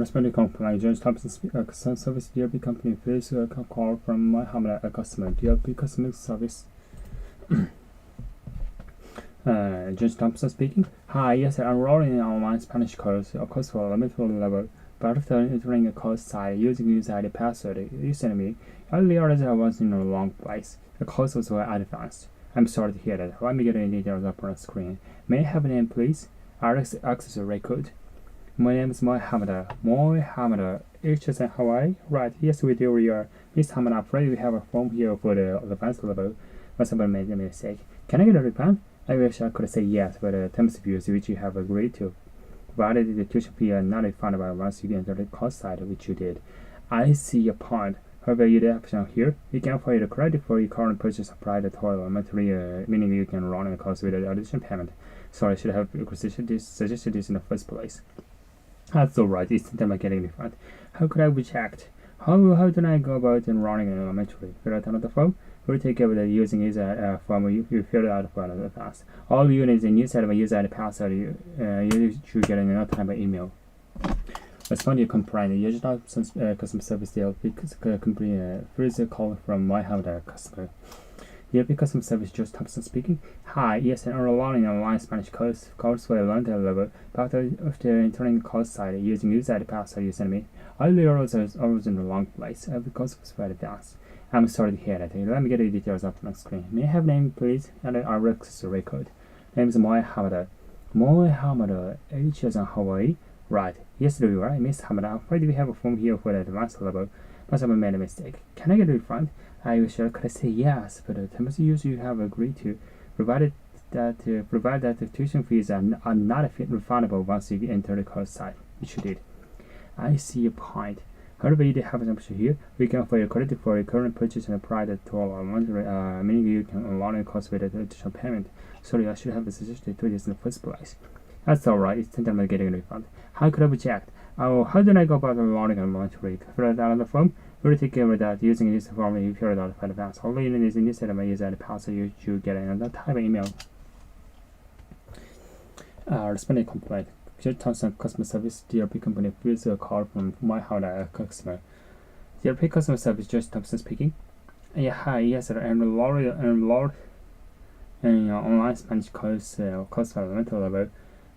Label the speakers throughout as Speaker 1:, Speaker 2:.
Speaker 1: Responding complaint. Joint customer service DLP company. Please call from Mohammed, a customer. DLP customer service. Joint Thompson speaking. Hi, yes, I'm enrolling in online Spanish course. A course for elementary level. But after entering a course site using user ID password you sent me, I realized I was in the wrong place. The course was well advanced. I'm sorry to hear that. Let me get any details up on the screen. May I have a name, please? Access record. My name is Mohammed. Mohammed. It's in Hawaii? Right, yes, we do. We are. Miss Hamada, afraid we have a form here for the advanced level. But someone made a mistake. Can I get a refund? I wish I could say yes, but the terms of use which you have agreed to, provided the tuition fee are not refundable once you enter the course site, which you did. I see your point. However, you the option here, you can find the credit for your current purchase applied to elementary, meaning you can run a course with an additional payment. Sorry, I should have suggested this in the first place. That's alright, it's not getting refund. How could I reject? How do I go about running an elementary? Fill out another form? We'll take care of the using user form you filled out for the past. All you need is a new set of user ID password you should get in no time by email. Respond to your complaint. Usual customer service deal because company first call from Mohammed customer. DLP customer service Josh Thompson speaking. Hi, yes, I'm enrolling in online Spanish course for elementary level. But after entering the course site using user ID password you sent me, I realized I was in the wrong place. The course was very advanced. I'm sorry to hear that. Let me get the details up on the screen. May I have a name, please? And our access record. Name is Mohammed. Mohammed. H is in Hawaii. Right. Yes, you are. Miss Hamada. Afraid we have a form here for the advanced level. Must have made a mistake. Can I get a refund? I wish I could say yes, but the terms of use you have agreed to, provide that the tuition fees are not refundable once you enter the course site, which you did. I see your point. However, you have an option here. We can offer you credit for your current purchase and apply that to all elementary, meaning you can enroll in a course with additional payment. Sorry, I should have suggested to this in the first place. That's alright, it's tantamount getting a refund. How could I reject? Oh, how do I go about enrolling in elementary? Fill out on the form? We'll take care of that using this form you fill it out in advance. All you need is in this set of user and password you should get in that type of email. Responding complaint. Thompson customer service DLP company fills a call from Mohammed customer. DLP customer service Josh Thompson speaking. Yeah, hi, yes, I'm enrolled in online Spanish course for elementary level.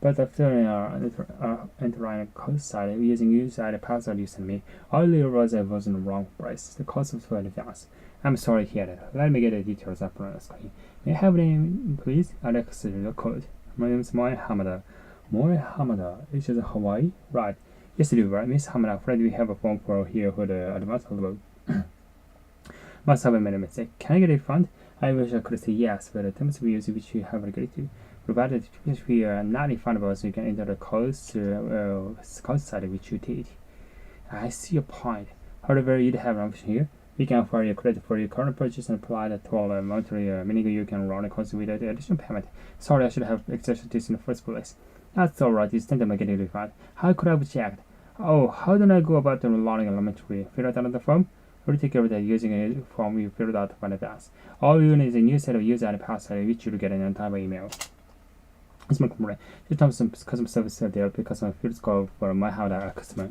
Speaker 1: But after entering a course site using user ID password you sent me, I realized I was in the wrong place. The course was very advanced. I'm sorry to hear that. Let me get the details up on the screen. May I have a name, please? Alex record. My name is Mohammed. Mohammed. It's in Hawaii? Right. Yes, you right. Miss Hamada, afraid we have a form for here for the advanced level. Must have made a mistake. Can I get a refund? I wish I could say yes, but the terms of use which you have agreed to, provided we are not refundable, so you can enter the course site which you did. I see your point. However, you have an option here. We can offer you credit for your current purchase and apply that to all elementary, meaning you can run a course with additional payment. Sorry, I should have accepted this in the first place. That's alright, it's tantamount getting a refund. How could I reject? Oh, how do I go about enrolling elementary? Fill out another form? We'll take care of that using a form you filled out in advance. All you need is a new set of user and password which you'll get in on time by email. It's my complaint. Just some customer service DLP customer field call for Mohammed customer.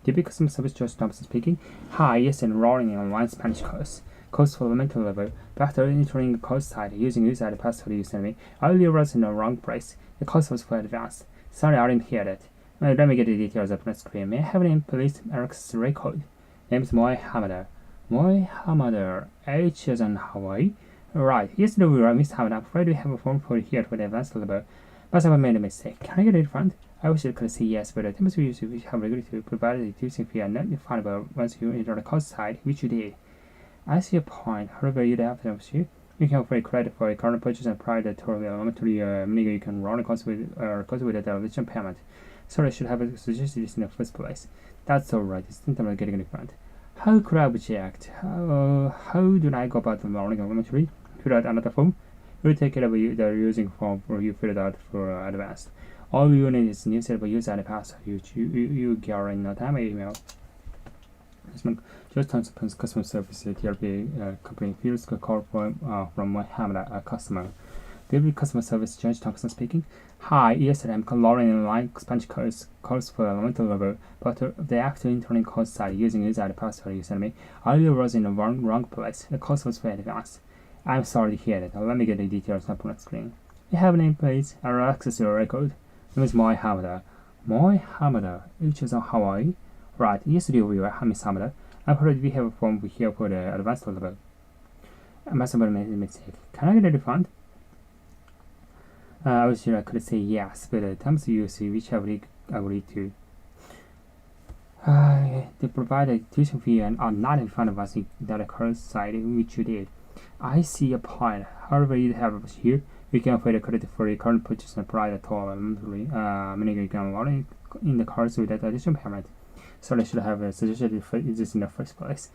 Speaker 1: DLP customer service Josh Thompson speaking. Hi, yes, enrolling in online Spanish course for elementary level. But after entering the course site using user ID password you sent me, I realized in the wrong place. The course was quite advanced. Sorry, I didn't hear that. Let me get the details up on the screen. May I have a name, please? Eric's record. Name is Mohammed. Mohammed. H is in Hawaii. Right. Yes, we are. Miss Hamada. I'm afraid we have a form for here for the advanced level. But I made a mistake. Can I get a refund? I wish I could say yes, but the terms we have agreed to, provided the tuition fee are not refundable once you enter the course site, which you did. I see a point. However, you have to you. You can offer credit for a current purchase and apply that to elementary, meaning you can run a course with a television payment. Sorry, I should have suggested this in the first place. That's alright. It's tantamount getting a refund. How could I reject? How do I go about enrolling elementary? Fill out another form. We'll take care of the using form for you fill it out for advanced. All you need is new set of user and password you get in no time email. Just Thompson's customer service TLP company fields call from Mohammed customer. DELE customer service, Judge Thompson speaking. Hi, yesterday I'm learning an online Spanish course for elementary level, but the actual internet course site using user password you sent me, I was in the wrong place. The course was very advanced. I'm sorry to hear that. Let me get the details up on the screen. You have a name, please? I'll access your record. Name is Moi Hamada. Moi Hamada, which is on Hawaii. Right, yesterday we were Miss Hamada. I've heard we have a form here for the advanced level. I must have made a mistake. Can I get a refund? I was sure I could say yes, but the terms you see which I agreed to. They provide a tuition fee and are not refundable in the course site which you did. I see a point. However, you have here, you can afford a credit for your current purchase and provide a total monthly, meaning you can learn in the course without additional payment. So I should have suggested this in the first place.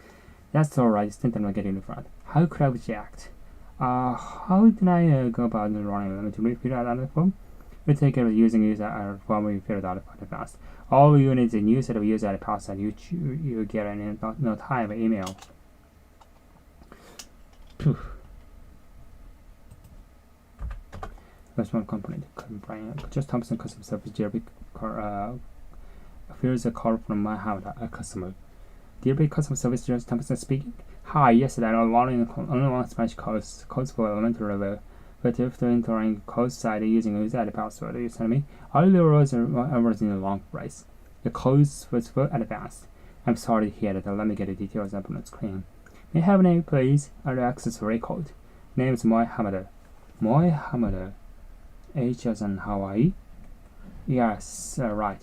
Speaker 1: That's alright, it's not getting refund. How could I object? How did I go about running? Let me fill out the form. We take care of using user form we filled out for the fast. All you need is a new set of user password you get in no time email. First one component. Just Thompson customer service DRB here's a call from my house, a customer. DRB customer service Just Thompson speaking. Hi, yesterday I learned online Spanish course for elementary level, but after entering course site using user password you sent me, all the rows was in the wrong place. The course was very advanced. I'm sorry to hear that. Let me get the details up on the screen. May I have a name, please? I'll access record. Name is Moi Hamada. Moi Hamada. H as in Hawaii. Yes, right.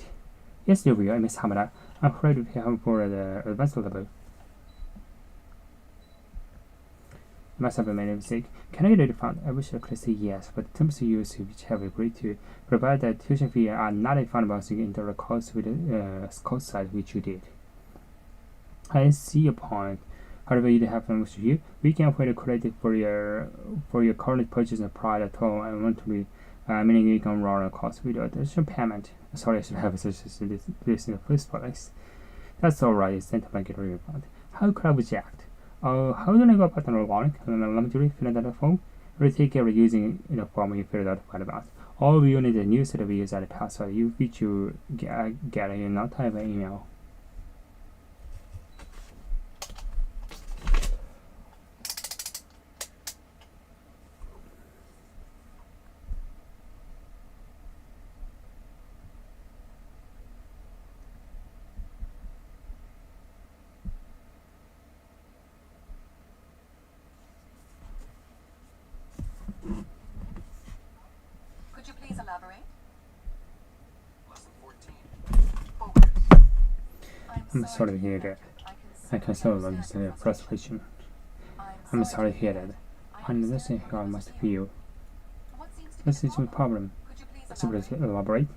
Speaker 1: Yes, there we are, Miss Hamada. I'm afraid we have for the advanced level. I must have made a mistake. Can I get a refund? I wish I could say yes, but the terms you use which have agreed to provide that tuition fee are not refundable so you enter the course with the course site which you did. I see your point. However, you have much here. We can afford a credit for your current purchase and product total and want to be meaning you can run a course without additional payment. Sorry, I should have suggested this in the first place. That's alright, it's not to get a refund. How could I object? How do I go about the learning? Let me fill out the form. We'll take care of using the form you filled out quite about. All you need is a new set of user password which you get in no time email.
Speaker 2: Could you please elaborate?
Speaker 3: Lesson 14. Focus.
Speaker 1: I'm sorry to hear that. I can so understand your frustration. I'm sorry to hear that. I understand how I must feel. What seems to be the problem? Could you please elaborate?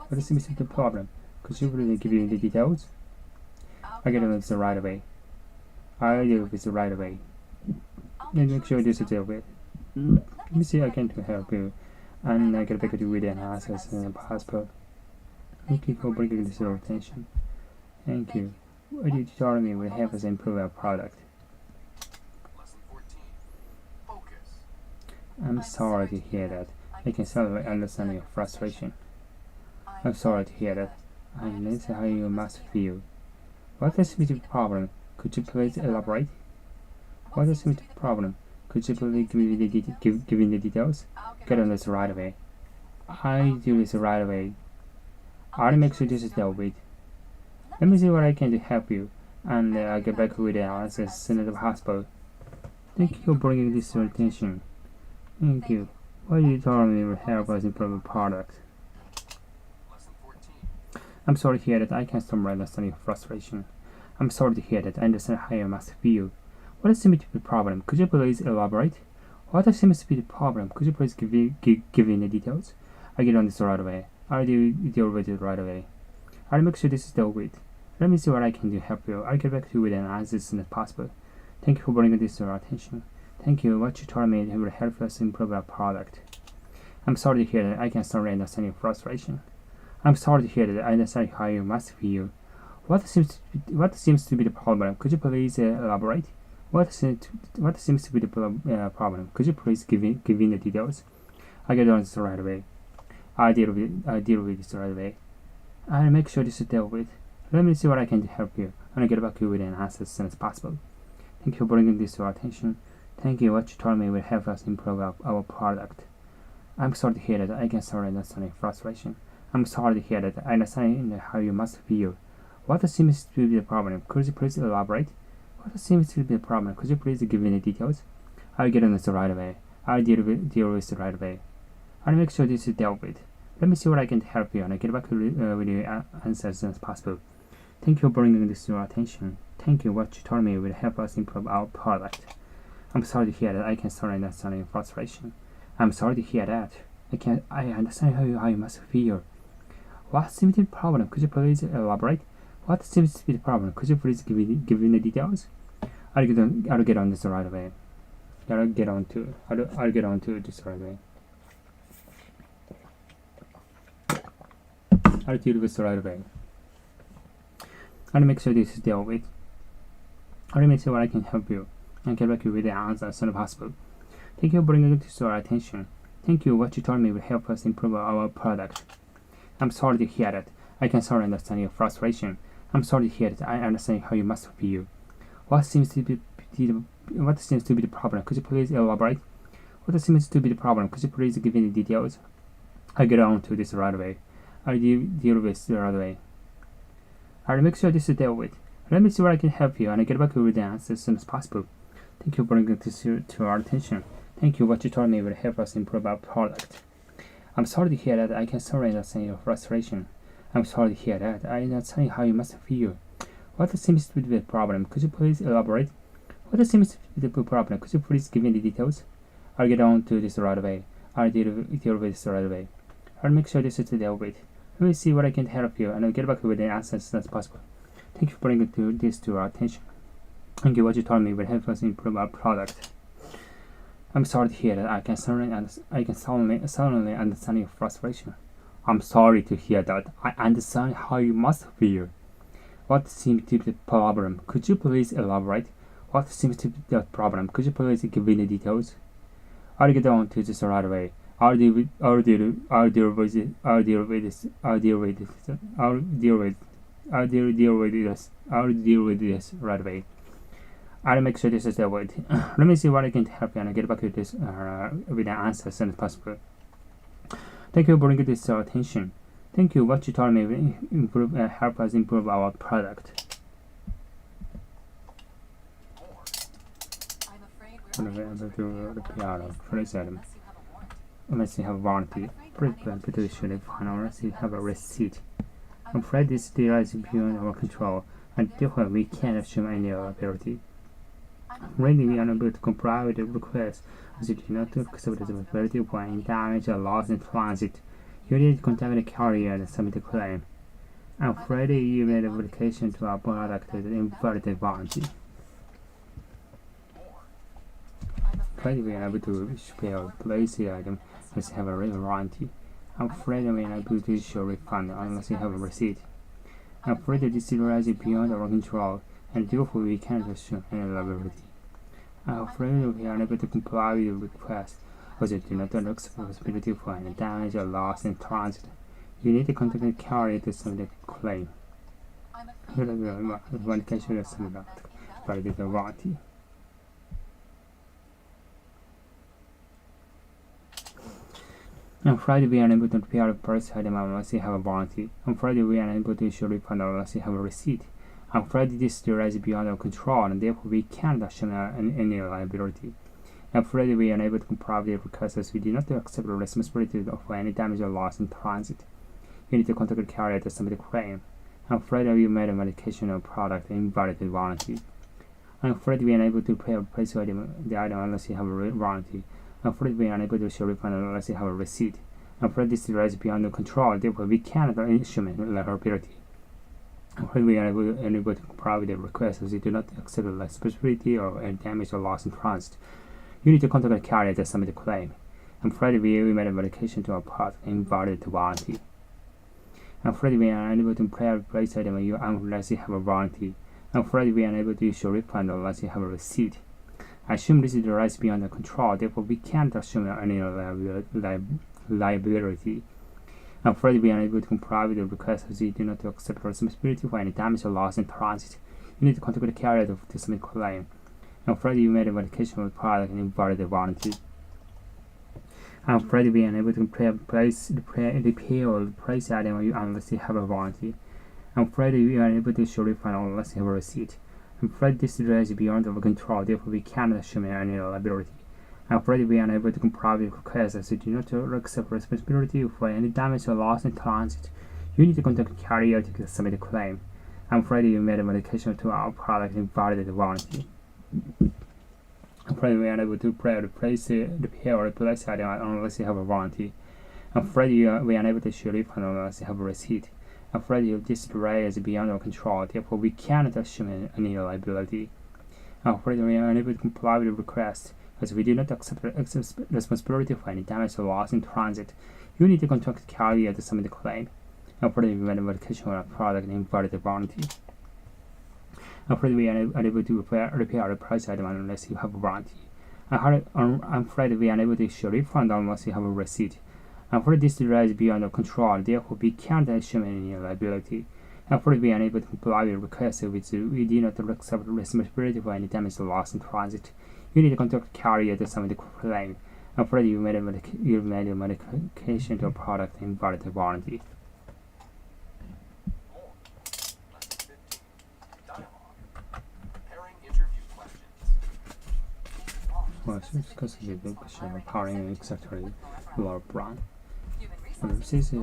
Speaker 1: What seems to be the problem? Could you please give me the details? I get it the right away. I'll deal with it right away. Make sure this is dealt with. Let me see I can help you. And I get back to you with the analysis and passport. Thank you for bringing this to our attention. Thank you. What you told me will help us improve our product.
Speaker 3: Lesson 14. Focus.
Speaker 1: I'm sorry to hear that. I can certainly understand your frustration. I'm sorry to hear that. I understand how you must feel. What is the problem? Could you please elaborate? What is the problem? Could you please give me the details? Get on this right away. I do this right away. I'll make sure this is dealt with. Let me see what I can do to help you, and I'll get back with the analysis as soon as possible. Thank you for bringing this to our attention. Thank you. What you told me will help us improve the product.
Speaker 3: Lesson 14.
Speaker 1: I'm sorry to hear that. I can still understand your frustration. I'm sorry to hear that. I understand how you must feel. What seems to be the problem? Could you please elaborate? What seems to be the problem? Could you please give me the details? I'll get on this right away. I'll deal with it right away. I'll make sure this is dealt with. Let me see what I can do to help you. I'll get back to you with an answer as soon as possible. Thank you for bringing this to our attention. Thank you. What you told me will help us improve our product. I'm sorry to hear that. I can certainly understand your frustration. I'm sorry to hear that. I understand how you must feel. What seems to be the problem? Could you please elaborate? What seems to be the problem? Could you please give in the details? I get on this right away. I deal with this right away. I'll make sure this is dealt with. Let me see what I can help you, and I'll get back to you with an answer as soon as possible. Thank you for bringing this to our attention. Thank you. What you told me will help us improve our product. I'm sorry to hear that. I can sorry understand your frustration. I'm sorry to hear that. I understand how you must feel. What seems to be the problem? Could you please elaborate? What seems to be the problem? Could you please give me the details? I'll get on this right away. I'll deal with it right away. I'll make sure this is dealt with. Let me see what I can help you, and I'll get back with your answer as soon as possible. Thank you for bringing this to our attention. Thank you. What you told me will help us improve our product. I'm sorry to hear that. I can sorry understand your frustration. I'm sorry to hear that. I understand how you must feel. What seems to be the problem? Could you please elaborate? What seems to be the problem? Could you please give me the details? I'll get on this right away. I'll get on to this right away. I'll deal with this right away. I'll make sure this is dealt with. I'll make sure what I can help you, and get back to you with the answer as soon as possible. Thank you for bringing this to our attention. Thank you. What you told me will help us improve our product. I'm sorry to hear that. I can sorry understand your frustration. I'm sorry to hear that. I understand how you must feel. What seems to be the problem? Could you please elaborate? What seems to be the problem? Could you please give me the details? I'll get on to this right away. I'll deal with this right away. I'll make sure this is dealt with. Let me see what I can help you, and I'll get back with the answer as soon as possible. Thank you for bringing this to our attention. Thank you. What you told me will help us improve our product. I'm sorry to hear that. I can sorry understand your frustration. I'm sorry to hear that. I understand how you must feel. What seems to be the problem? Could you please elaborate? What seems to be the problem? Could you please give me the details? I'll get on to this right away. I'll deal with this right away. I'll make sure this is dealt with. Let me see what I can help you, and I'll get back with the answer as soon as possible. Thank you for bringing this to our attention. Thank you. What you told me will help us improve our product. I'm sorry to hear that. I can certainly understand your frustration. I'm sorry to hear that. I understand how you must feel. What seems to be the problem? Could you please elaborate? What seems to be the problem? Could you please give me the details? I'll get on to this right away. I'll deal with this right away. I'll make sure this is dealt with. Let me see what I can help you, and I'll get back to this with an answer as soon as possible. Thank you for bringing this to our attention. Thank you. What you told me will help us improve our product.
Speaker 2: I'm afraid we're unable to repair the
Speaker 1: Please unless you have a warranty. Please should find unless you have a receipt. I'm afraid this delay is beyond our control, and therefore we can't assume any liability. Really, we are unable to comply with the request, as you do not accept the responsibility for any damage or loss in transit. You need to contact the carrier and submit a claim. I'm afraid you made a application to our product with an invalid warranty. Afraid we are unable to repair or replace the item unless you have a warranty. I'm afraid we are unable to issue a refund unless you have a receipt. I'm afraid this delay is beyond our control, and therefore we cannot assume any liability. I'm afraid we are unable to comply with the request, as you do not accept responsibility for any damage or loss in transit. You need to contact the carrier to submit a claim. One case will submit valid warranty. I'm afraid we are unable to repair the purchased item unless you have a warranty. I'm afraid we are unable to issue a refund unless you have a receipt. I'm afraid this delay is beyond our control, and therefore we can't assume any liability. I'm afraid we are unable to comply with the request, as we do not accept the responsibility for any damage or loss in transit. You need to contact the carrier to submit a claim. I'm afraid you made a medication or product invalid warranty. I'm afraid we are unable to replace the item unless you have a warranty. I'm afraid we are unable to issue a refund unless you have a receipt. I'm afraid this delay is beyond our control, therefore we cannot issue any liability. I'm afraid we are unable to comply with the request, as we do not accept the responsibility or any damage or loss in transit. You need to contact the carrier to submit a claim. I'm afraid we made a modification to our product invalid warranty. I'm afraid we are unable to replace the item unless you have a warranty. I'm afraid we are unable to issue a refund unless you have a receipt. I assume this is rise beyond our control, therefore we can't assume any liability. I'm afraid we are unable to comply with the request as we do not accept responsibility for any damage or loss in transit. You need to contact the carrier to submit a claim. I'm afraid you made a modification of the product and invalid the warranty. I'm afraid we are unable to repair the price item unless you have a warranty. I'm afraid we are unable to issue a refund unless you have a receipt. I'm afraid this delay is beyond our control, therefore we cannot assume any liability. I'm afraid we are unable to comply with requests as we do not accept responsibility for any damage or loss in transit. You need to contact the carrier to submit a claim. I'm afraid you made a modification to our product and invalidated the warranty. I'm afraid we are unable to replace or replace item unless you have a warranty. I'm afraid we are unable to issue a refund unless you have a receipt. I'm afraid this delay is beyond our control, therefore we cannot assume any liability. I'm afraid we are unable to comply with the request, as we do not accept responsibility for any damage or loss in transit. You need to contact the carrier to submit a claim. I'm afraid we made a modification on our product and invalid the warranty. I'm afraid we are unable to repair a price item unless you have a warranty. I'm afraid we are unable to issue a refund unless you have a receipt. I'm afraid this delay is beyond our control, therefore we can't assume any liability. I'm afraid we are unable to comply with requests which we do not accept responsibility for any damage or loss in transit. You need to contact the carrier to submit a claim. I'm afraid you made a modification to a product and invalid the warranty.
Speaker 3: Preparing interview questions.
Speaker 1: Well, so discuss the question of powering exactly Laura Brown. This is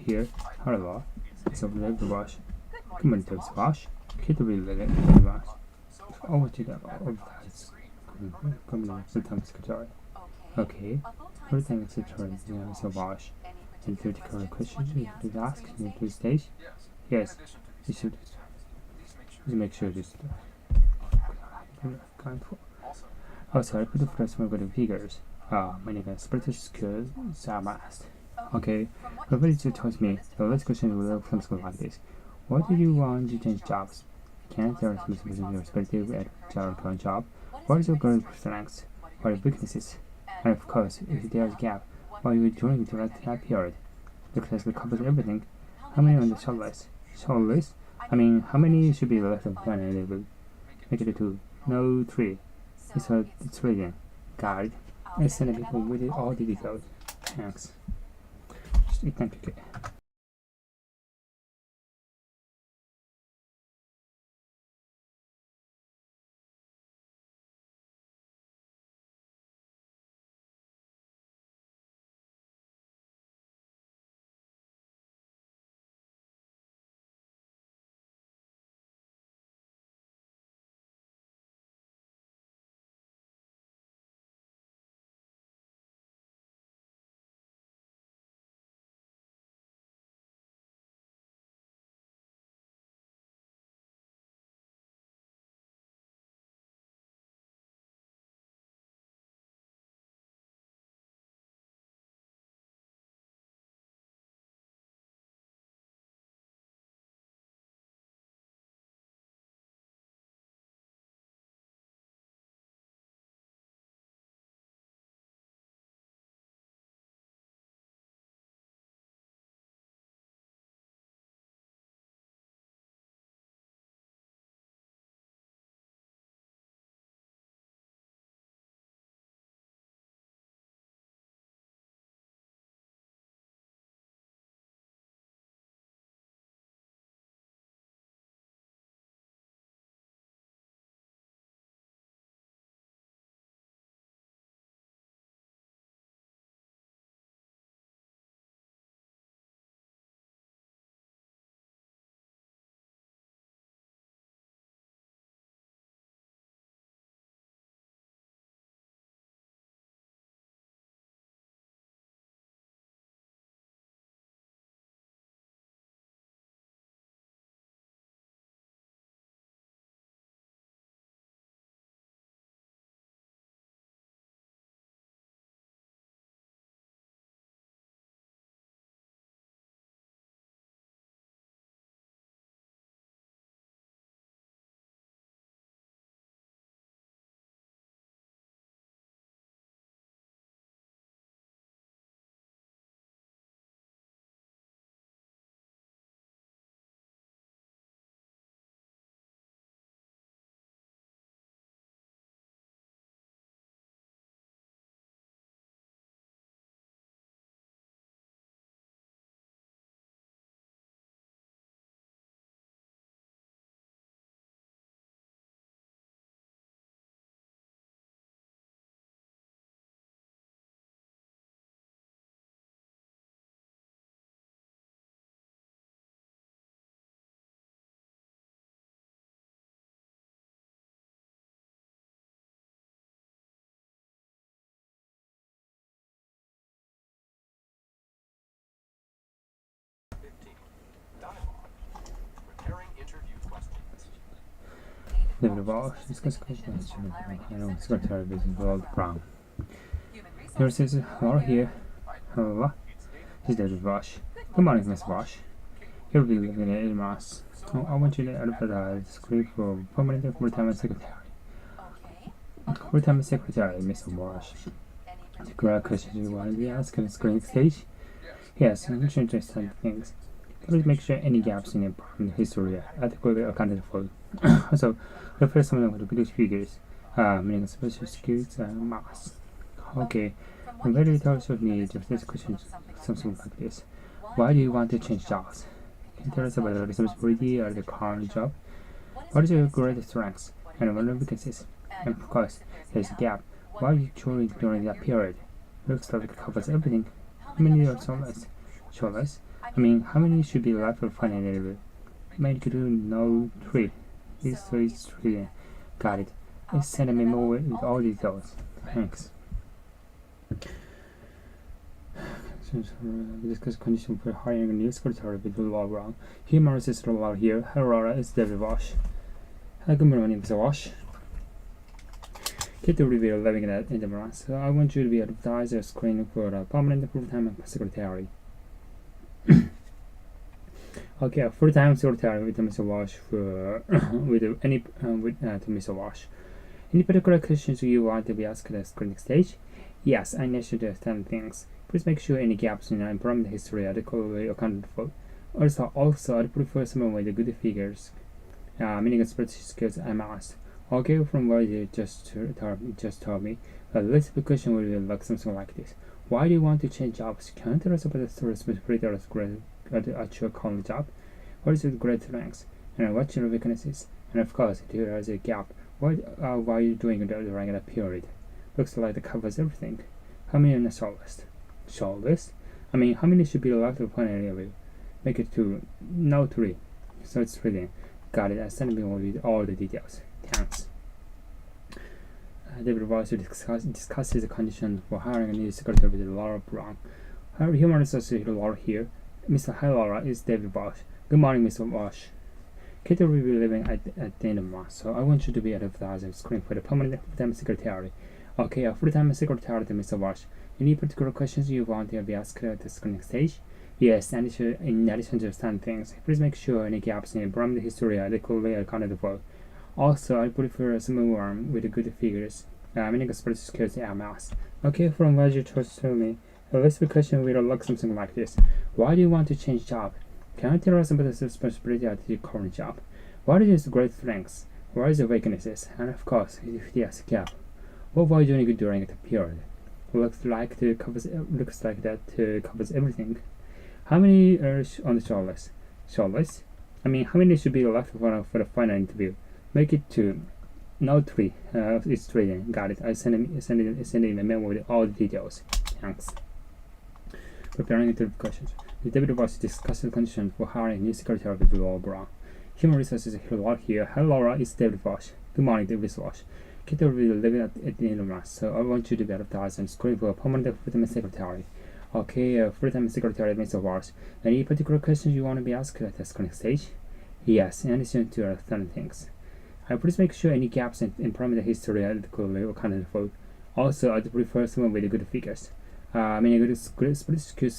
Speaker 1: here, however, it's a little wash. Community wash. Kid will let it wash. Over to the overtides. Full-time secretary. Okay. Full-time secretary is a wash. And theoretical question you could ask in the stage? Yes. You should make sure this kind for. Also, I put the first one with the figures. My name is British skills Samast. Okay, everybody tells me the last question will look something like this. What do you want to change jobs? Can there be some perspective at your current job? What is your current strengths? What are your weaknesses? And of course, if there is a gap, what are you doing during that period? The class will cover everything. How many on the short list? Short list? I mean, how many should be left of one label? Make it 2. No, 3. It's reading. Guide. I send it with all the details. Thanks. Thank you. David Walsh, discuss questions. Hanon Secretary Business World Brown. Here says, hello here. Hello. This is David Walsh. Good morning, Miss Walsh. Here will be living in Mass. I want you to advertise script for permanent full-time secretary. Full-time secretary, Miss Walsh. The correct question you want to be asked on the screening stage? Yes, I'm sure to understand things. Please make sure any gaps in the history are adequately accounted for. Also, refer someone with good figures, meaning special skills and maths. Okay, I'm very thoughts of me to this question, something like this. Why do you want to change jobs? Can you tell us about the responsibility or the current job? What is your greatest strengths and what are weaknesses? And of course, there's a gap. Why are you choosing during that period? Looks like it covers everything. How many are shortless? Shortless? I mean, how many should be left for final interview? Make you know 3. These 3 is 3. Got it. Let's send a memo with all details. Thanks. We discuss conditions for hiring a new secretary with Laura Brown. Human assistant Laura here. Hello, Laura. It's David Walsh. Hi, good morning, Mr. Walsh. Get the review living in the Milan. So I want you to be advertised as screening for a permanent full-time secretary. Okay, a full-time secretary with Mr. Walsh for to Mr. Walsh. Any particular questions you want to be asked at the screening stage? Yes, I need you to understand things. Please make sure any gaps in your employment history are adequately accounted for. Also, I'd prefer someone with good figures, meaning spreadsheet skills and maths. Okay, from what you just told me, the list of question will be like something like this. Why do you want to change jobs? Can you tell us about the responsibility at your current job? What is your great strengths? And what's your weaknesses? And of course, there is a gap. Why are you doing it during that period? Looks like it covers everything. How many on the shortlist? Shortlist? I mean, how many should be left for final interview? Make it 2. No 3. So it's 3 then. Got it. I send me all the details. Thanks. David Walsh discusses the condition for hiring a new secretary with Laura Brown. Human resources Laura here. Hi Laura, it's David Walsh. Good morning, Mr. Walsh. Kate will be living at the end of March, so I want you to be advertised and screen for the permanent full-time secretary. Okay, a full-time secretary to Mr. Walsh. Any particular questions you want to be asked at the screening stage? Yes, and in addition to understand things, please make sure any gaps in employment history are adequately accounted for. Also, I prefer someone with good figures, meaning spreadsheet skills and maths. Okay, from what you just told me, the list of questions will look something like this. Why do you want to change job? Can you tell us about the responsibility at your current job? What is your great strengths? What is your weaknesses? And of course, if there's a gap, what were you doing during the period? Looks like that covers everything. How many are on the shortlist? Shortlist? I mean, how many should be left for the final interview? Make it 2. No 3. It's 3 then. Got it. I send in a memo with all the details. Thanks. Preparing interview questions. The David Walsh discussed the condition for hiring a new secretary with Laura Brown. Human resources Laura here. Hello Laura, it's David Walsh. Good morning, David Walsh. Kate will be living at the end of March, so I want you to be advertised and screen for a permanent full-time secretary. Okay, full-time secretary Mr. Walsh. Any particular questions you want to be asked at the screening stage? Yes, in addition to understanding things. Please make sure any gaps in employment history are adequately accounted for. Also, I'd prefer someone with good figures, meaning good spreadsheet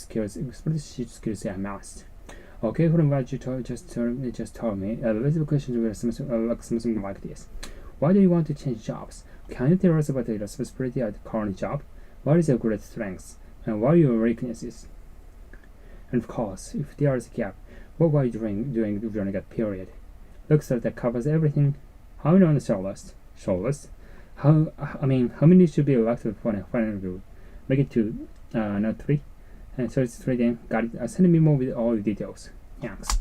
Speaker 1: skills and maths. Okay, from what you just told me, the list of questions will look something like this. Why do you want to change jobs? Can you tell us about the responsibility at the current job? What is your great strengths? And what are your weaknesses? And of course, if there is a gap, what were you doing during that period? Looks like that covers everything. How many on the shortlist? Shortlist? How many should be left for the final interview? Make it 2, not 3. And so it's 3 then. Got it. Send me more with all the details. Thanks.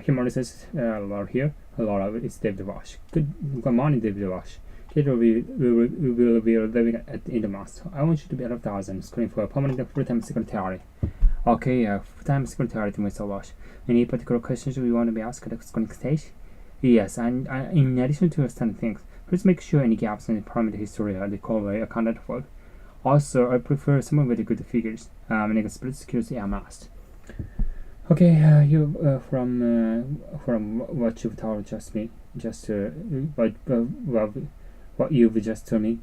Speaker 1: Human resources Laura here. Laura, it's David Walsh. Good morning, David Walsh. Kate will be living at the end of March. I want you to be advertised and screen for a permanent full-time secretary. Okay, full-time secretary to Mr. Walsh. Any particular questions you want to be asked at the screening stage? Yes, and in addition to understanding things, please make sure any gaps in employment history are adequately accounted for. Also, I prefer someone with good figures, meaning spreadsheet skills and maths. Okay, from what you've told just me, just what you've just told me.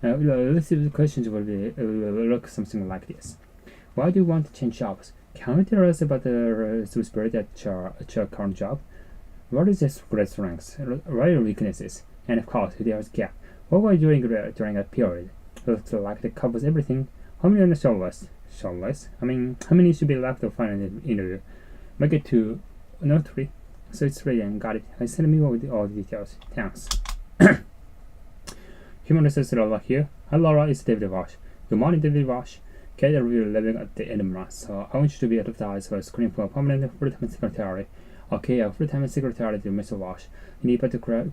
Speaker 1: The questions will look something like this. Why do you want to change jobs? Can you tell us about the spirit at your current job? What is your great strengths? What are your weaknesses? And of course, there's a gap. What were you doing during that period? Looks like it covers everything. How many on the shortlist? I mean, how many should be left to find an interview? Make it to no 3. So it's ready and got it. Send me all the details. Thanks. Human resources Laura here. Hi Laura, it's David Walsh. Good morning, David Walsh. Okay, the review living at the end of month. So I want you to be advertised for screening for a permanent full-time secretary. Okay, a full-time secretary to Mr. Walsh. Any particular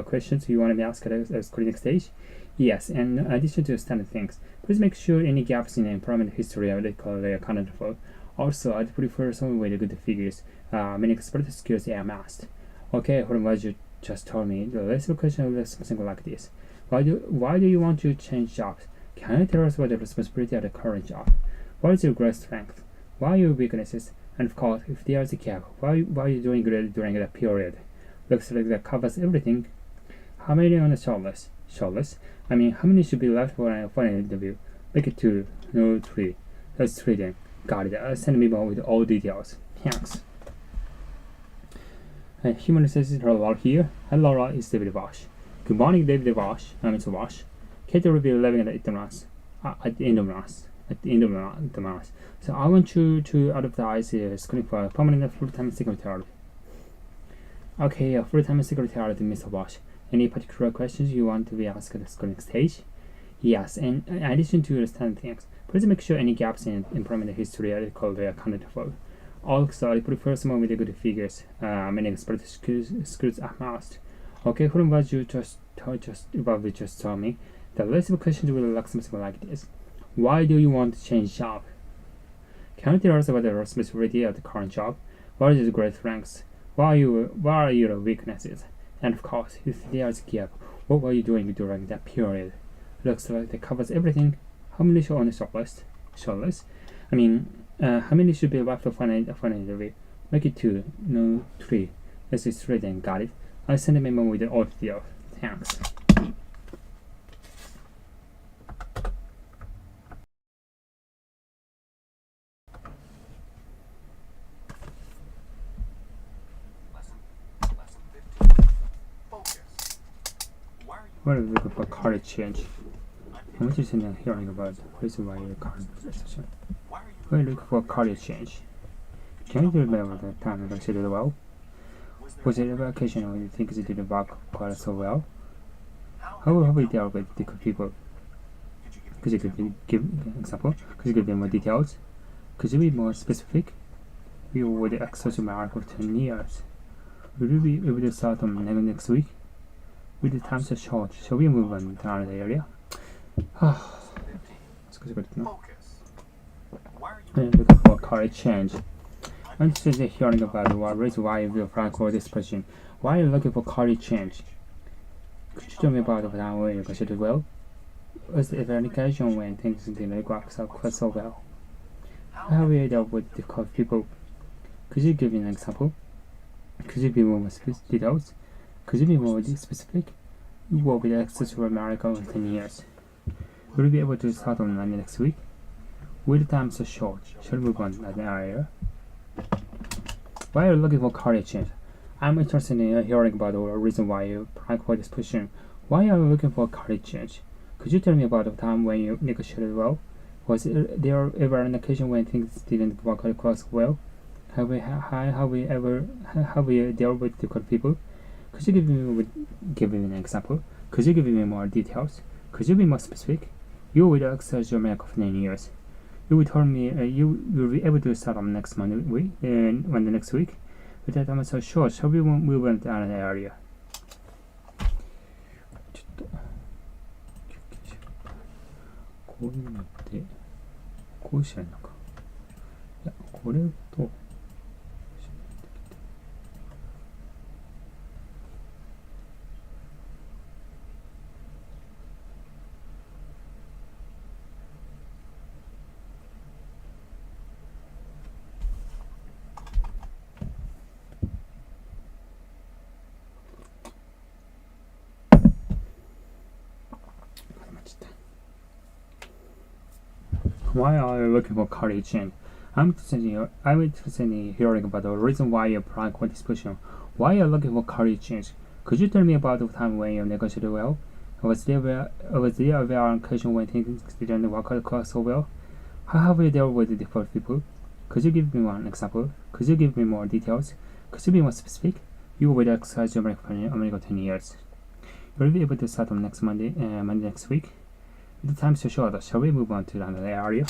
Speaker 1: questions you want to be asked at the screening stage? Yes, and in addition to standard things, please make sure any gaps in employment history are accounted for. Also, I'd prefer someone with good figures, many expert skills are must. Okay, from what you just told me, the rest of the question will be something like this. Why do you want to change jobs? Can you tell us what the responsibility of the current job? What is your great strength? What are your weaknesses? And of course, if there is a gap, why are you doing good during that period? Looks like that covers everything. How many on the shortlist? I mean, how many should be left for an interview? Make it 2, no 3. That's 3 then. Got it. Send me more with all details. Thanks. Human resources Laura here. Hi Laura, it's David Walsh. Good morning, David Walsh. I'm Mr. Walsh. Kate will be living at the end of the month. So I want you to advertise screening for a permanent full-time secretary. Okay, a full-time secretary to Mr. Walsh. Any particular questions you want to be asked at the screening stage? Yes, and in addition to the standard things, please make sure any gaps in employment history are accounted for. Also, I prefer someone with good figures, many expert skills are must. Okay, from what you just told me, the list of questions will look something like this. Why do you want to change job? Can you tell us about the responsibility of the current job? What is your great strengths? What are your weaknesses? And of course, if there's a gap, what were you doing during that period? Looks like it covers everything. How many should on the shortlist? I mean, how many should be left to find an interview? Make it 2, no 3. This is 3 then, got it. I'll send a memo with the all details. Thanks.
Speaker 3: Lesson 15. Focus. Why are you
Speaker 1: What are you looking for career change? I'm interested in hearing about the reason why you're current position.
Speaker 3: Why are you
Speaker 1: Why are you looking for career change? Can you remember the time that you did well? Was it a vacation when you think you didn't work quite so well? How have you dealt with different people? Could you give an example? Could you give me more details? Could you be more specific? We were the access mark of 10 years. Will you be able to start on next week? With the time so short, shall we move on to another area?
Speaker 3: Focus. Why are you
Speaker 1: I'm looking for a career change. I'm interested in hearing about what reason why you apply for this position. Why are you looking for career change? Could you tell me about the time when you considered well? Was there ever an occasion when things didn't work quite so well? How have you dealt with difficult people? Could you give me an example? Could you be more details? Could you be more specific? You will be access to America in 10 years. Will you be able to start on next week? With the time so short, shall we move on to that area? Why are you looking for career change? I'm interested in hearing about the reason why you applied for this position. Why are you looking for career change? Could you tell me about the time when you negotiated well? Was there ever an occasion when things didn't work out well? Have we dealt with difficult people? Could you give me an example? Could you give me more details? Could you be more specific? You will access your America for 9 years. You will tell me you will be able to start on next Monday when the next week. With that time so short, shall we move on to another area? ちょっとこういうのってこうしたらいいのか。いや、これと Why are you looking for career change? I'm interested in hearing about the reason why you're applying for this position. Why are you looking for career change? Could you tell me about the time when you negotiated well? Was there a rare occasion when things didn't work out so well? How have you dealt with difficult people? Could you give me one example? Could you give me more details? Could you be more specific? You will exercise your American 10 years. You'll be able to start on next Monday next week. The time's too short. Shall we move on to another area?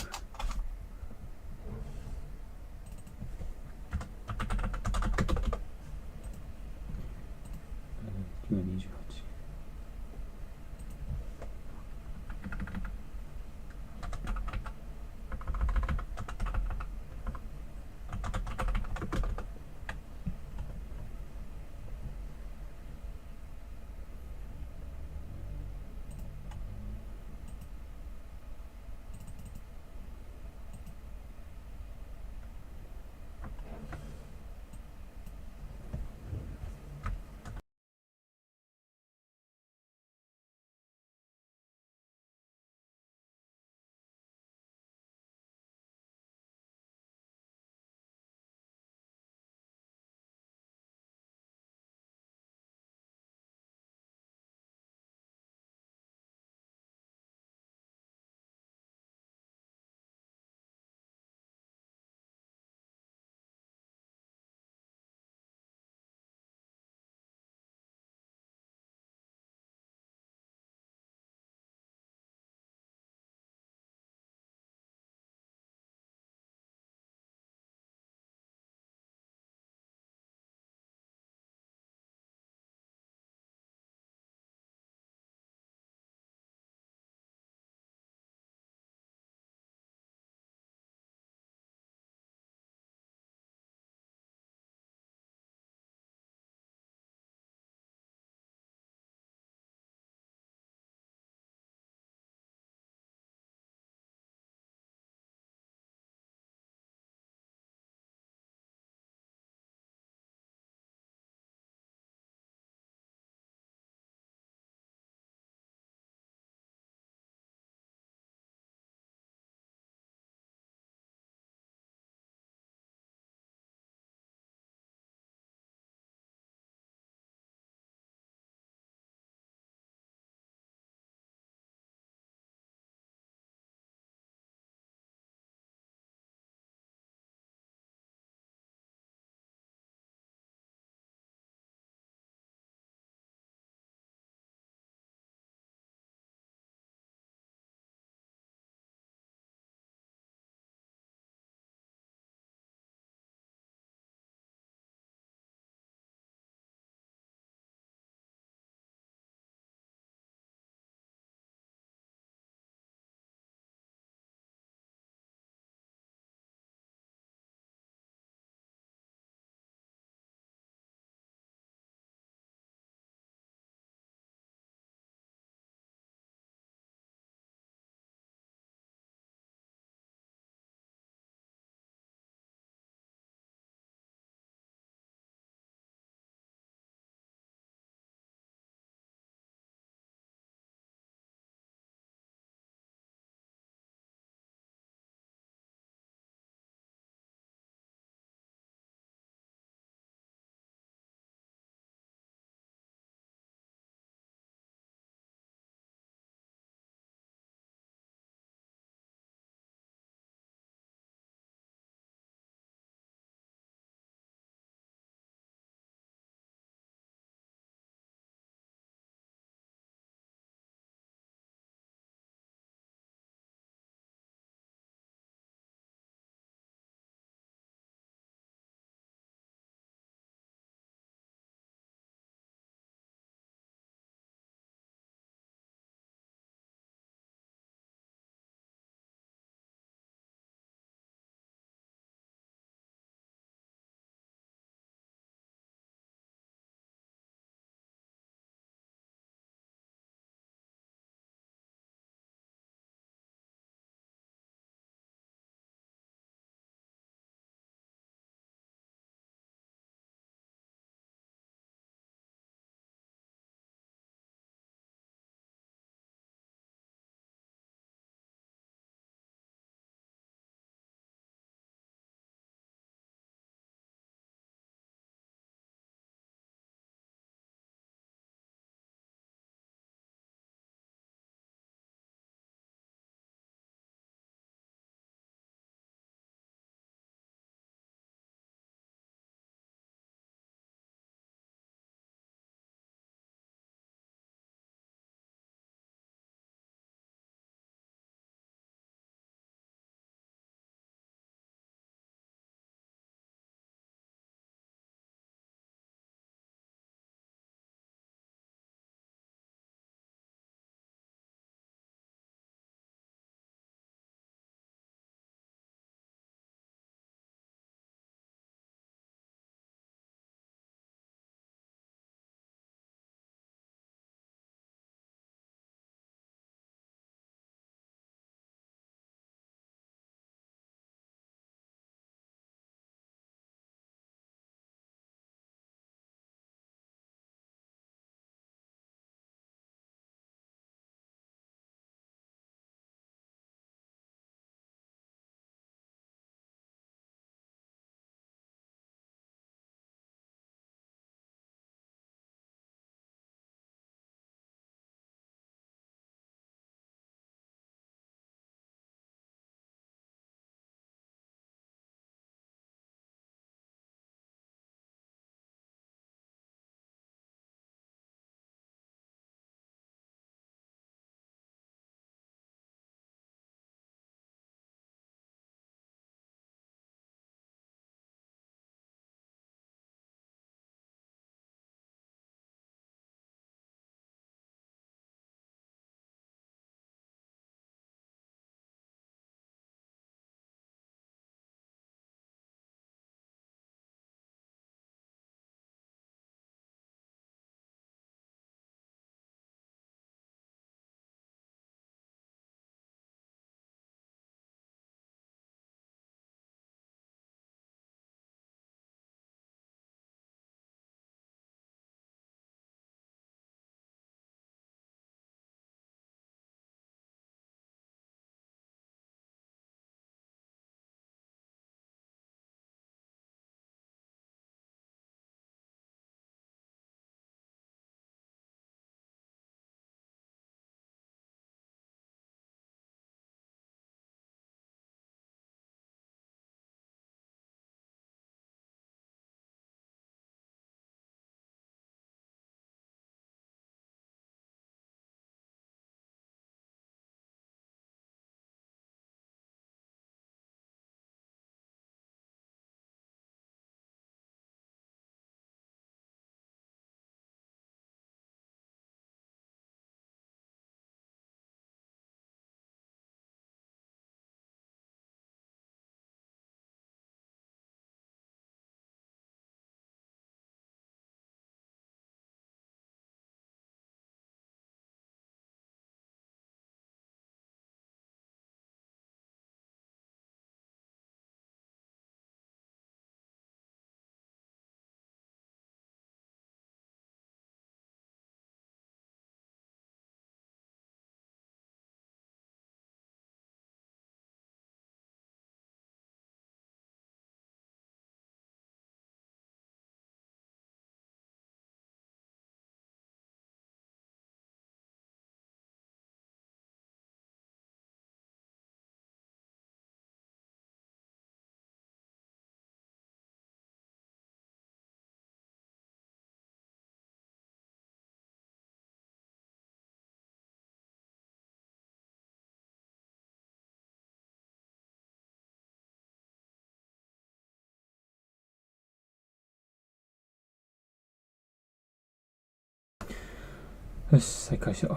Speaker 1: よし、再開しよう。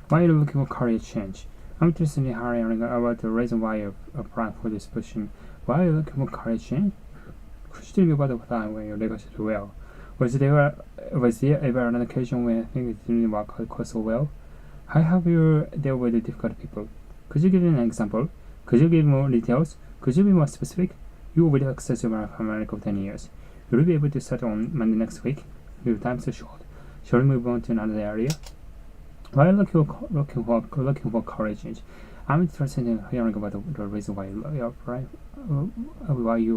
Speaker 1: Why are you looking for career change? I'm interested in hearing about the reason why you're applying for this position. Why are you looking for career change? Could you tell me about the time when you negotiated well? Was there ever an occasion when things didn't work out quite so well? How have you dealt with difficult people? Could you give me an example? Could you give more details? Could you be more specific? You will be successful in America for 10 years. Will you be able to start on Monday next week? Your time is so short. Shall we move on to another area? Why are you looking for career change? I'm interested in hearing about the reason why you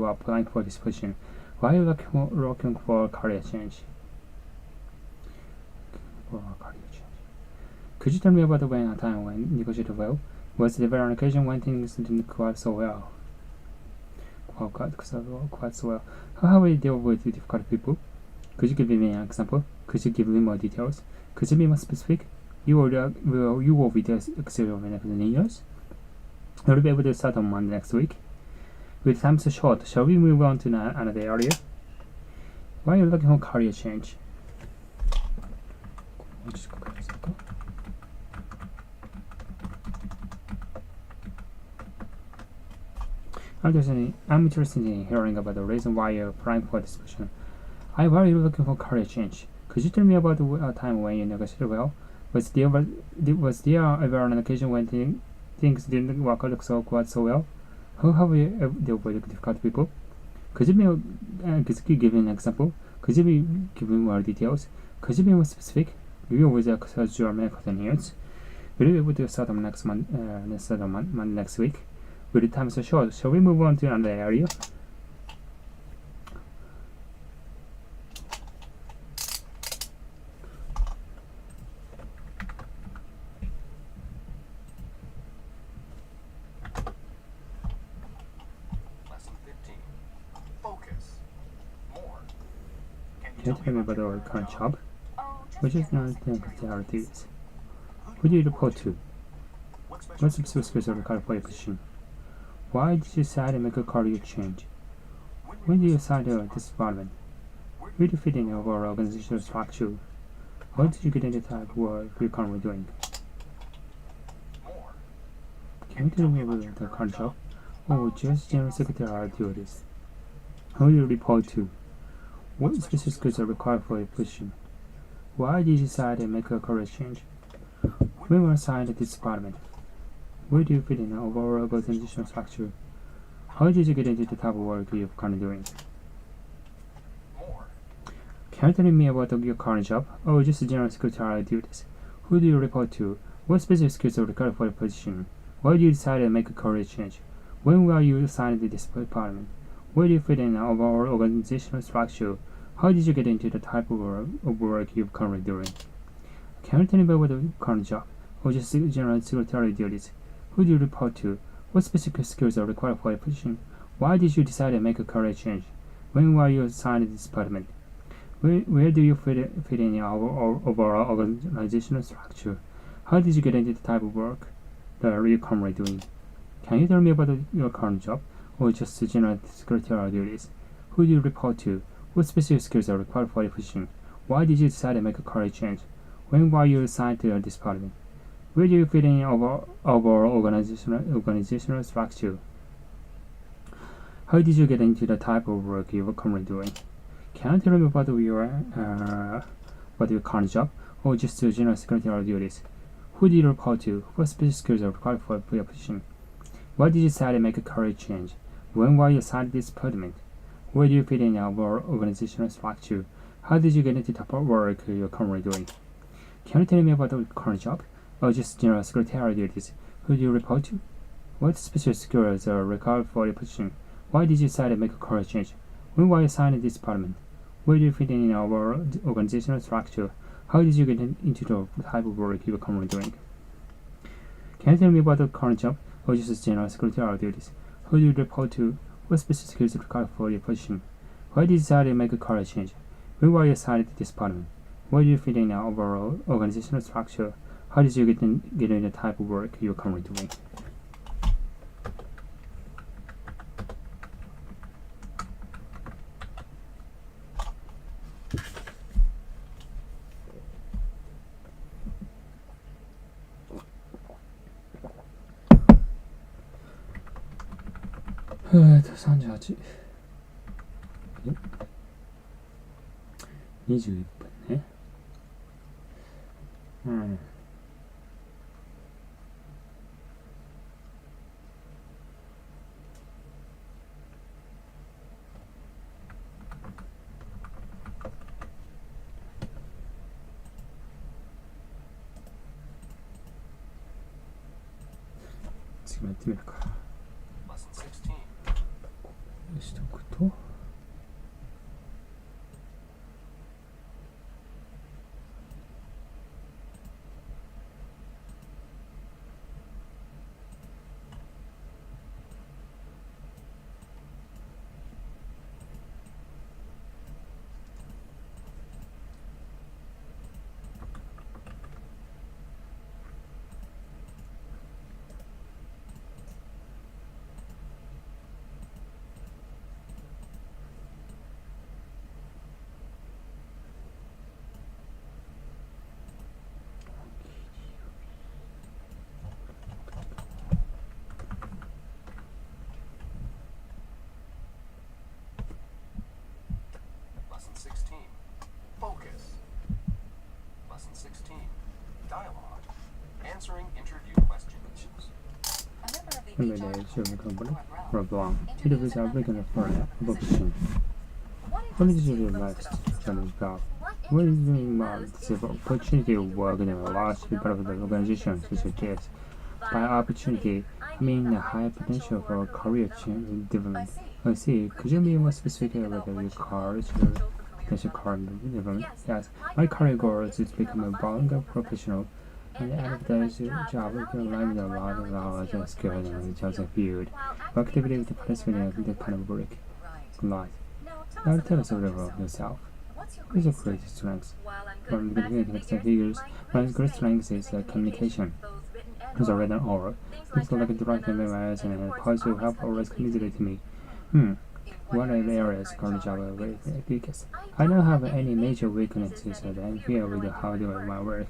Speaker 1: are applying for this position. Why are you looking for career change? Could you tell me about a time when you negotiated well? Was there ever an occasion when things didn't quite so well? How have you dealt with difficult people? Could you give me an example? Could you give me more details? Could you be more specific? You will be successful in the next 10 years. Will you be able to start on Monday next week? With time so short, shall we move on to another area? Why are you looking for career change? I'm interested in hearing about the reason why you're applying for this position. Why are you looking for career change? Could you tell me about a time when you negotiated well? Was there ever an occasion when things didn't work out quite so well? How have you dealt with difficult people? Could you give me an example? Could you give me more details? Could you be more specific? You will success your America for 10 years. Will you be able to start on Monday next week? Will the time so short? Shall we move on to another area?
Speaker 3: Lesson 15. Focus. More.
Speaker 1: Can you tell me about your current job? Which is not activities. Who do you report to? What specific skills are required for your position? Why did you decide to make a career change? When did you decide to this department? Where do you fit in your overall organizational structure? How did you get into the type of work you're currently doing? Can you tell me about the current job? Oh, just general secretarial duties. Who do you report to? What specific skills are required for your position? Why did you decide to make a career change? When were you assigned to this department? Where do you fit in the overall organizational structure? How did you get into the type of work you're currently doing? Can you tell me about your current job? Oh, just general secretarial duties. Who do you report to? What specific skills are required for your position? Why did you decide to make a career change? When were you assigned to this department? Where do you fit in the overall organizational structure? How did you get into the type of work you're currently doing? Can you tell me about your current job? Or just general secretarial duties? Who do you report to? What specific skills are required for your position? Why did you decide to make a career change? When were you assigned to this department? Where do you fit in the overall organizational structure? How did you get into the type of work that you're currently doing? Can you tell me about your current job, or just general secretarial duties? Who do you report to? What specific skills are required for your position? Why did you decide to make a career change? When were you assigned to this department? Where do you fit in overall organizational structure? How did you get into the type of work you are currently doing? Can you tell me about your current job, or just general secretarial duties? Who do you report to? What specific skills are required for your position? Why did you decide to make a career change? When were you assigned to this department? Where do you fit in our organizational structure? How did you get into the type of work you're currently doing? Can you tell me about your current job, or just general secretarial duties? Who do you report to? What specific skills are required for your position? Why did you decide to make a career change? When were you assigned to this department? Where do you fit in our organizational structure? How did you get into the type of work you are currently doing? Can you tell me about the current job, or just general secretarial duties? Who do you report to? What special skills required for your position? Why did you decide to make a career change? When were you assigned to this department? Where do you fit in our overall organizational structure? How did you get in the type of work you're currently doing? 아, 38 21분네. 지금 몇 팀일까?
Speaker 3: Lesson 16.
Speaker 1: 시작부터
Speaker 3: Lesson 16. Focus. Lesson 16. Dialogue. Answering interview questions.
Speaker 1: Everyday should for a blonde. It is applicant for a position. What did you realize from the job? What is the opportunity to work in a large development organization such as this? By opportunity, I mean a high potential for career development. I see. Could you be more specific about your career potential career development? Yes. My career goal is to become a bilingual professional. And at the job, we can learn a lot of knowledge and skills in the chosen field. We actively participate in this kind of work. Right. Now tell us a little about yourself. What is your greatest strength? From the beginning of the figures, my greatest strength is communication. As a written oral, things like direct memories and positive have always communicated to me. What are the areas current job weakest? I don't have any major weaknesses that I feel with how I do my work.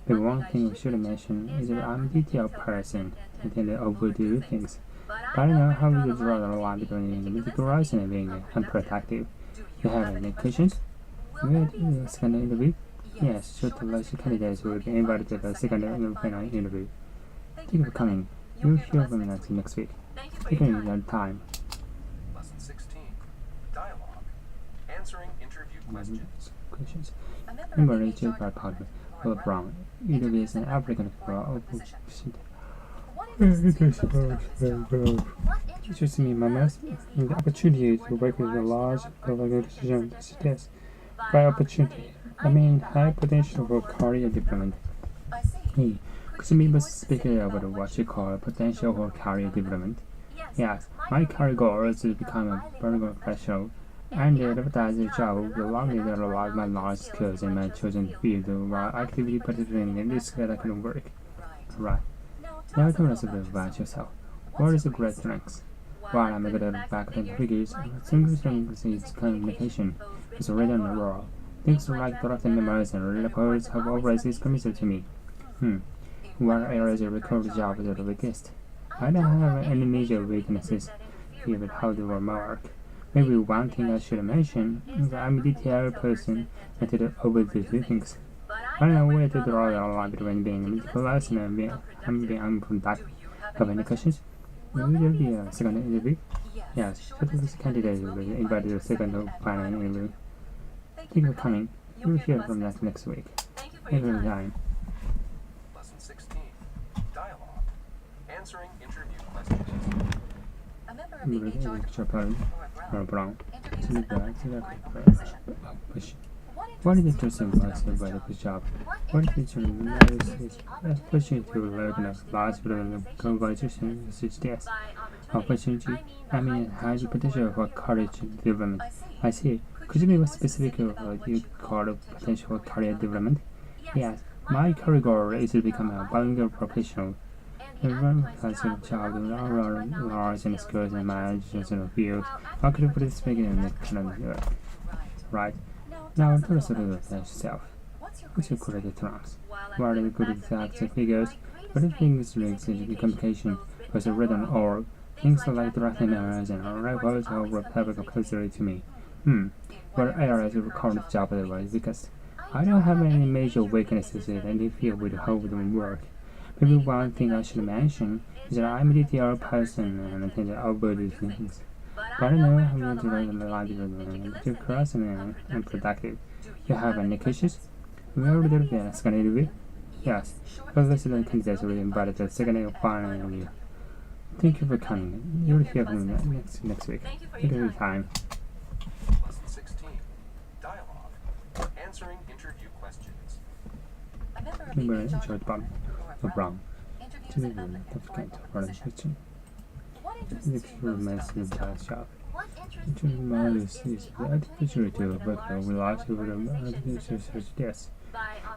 Speaker 1: But one thing we should mention is that I'm a detailed person. I tend to overdo things. But I know how to draw the line between meticulous and being unprotective. Do you have any questions? Will do the second interview? Yes, shortlist candidates will be invited to the second and final interview. Thank you for coming. You'll hear from us next week. Take your time.
Speaker 3: Lesson 16. Dialogue. Answering interview questions.
Speaker 1: Member Richard by partner, Paul Brown. It is an African opposite. Teaches me my master and the opportunity to work with a large organization such as this. By opportunity, I mean high potential for career development. Hey, could you be more specific about what you call potential for career development? Yes, my career goal is to become a bilingual professional, and advertise the job will allow me to rely my knowledge skills in my chosen field while actively participating in this kind of work. Right. Now tell us a bit about yourself. What is your great strengths? While I'm good at back-end figures, single strength is communication. It's written on the wall. Things like direct memories and reports have always committed to me. What areas of record job is the weakest? I don't have any major weaknesses, even how to do my work. Maybe one thing I should mention is that I'm a detailed person and to overdo things. I know where to draw the line between being meticulous and being unproductive. Have any questions? Will there be a second interview? Yes, shortlist candidates will be invited to the second or final interview. Thank you for coming. You'll hear from us next week. Thank you for your time.
Speaker 3: Lesson 16. Dialogue. Answering interview questions.
Speaker 1: Lecture Brown. What is interesting about the job? What is interesting is opportunity to work in a large organization such as opportunity. I mean, has the potential for career development. I see. Could you be more specific of what you call potential career development? Yes. My career goal is to become a bilingual professional. Everyone has a job with large and skills in my educational field. How could you participate in this kind of work? Right. Now tell us a little about yourself. What's your credit tracks? What are the good facts and figures? What are things related to communication, was written or things like directing memos and records of public closer to me? What areas of current job advice? Because I don't have any major weaknesses in any field with how we work. Maybe one thing I should mention is that I'm a detailed person and I tend to overdo things. But I know how to write a lot of cross and productive. You have any questions? Where would you be a second interview? Yes. Well, this is the candidates will be invited to the second final interview. Thank you for coming. You'll hear from me next week. Thank you for your time.
Speaker 3: Lesson 16. Dialogue. Answering interview questions.
Speaker 1: Remember, enjoy the bottom of brown. To the applicant for the question. Next remains the job. To models is the opportunity to work with large organizations such as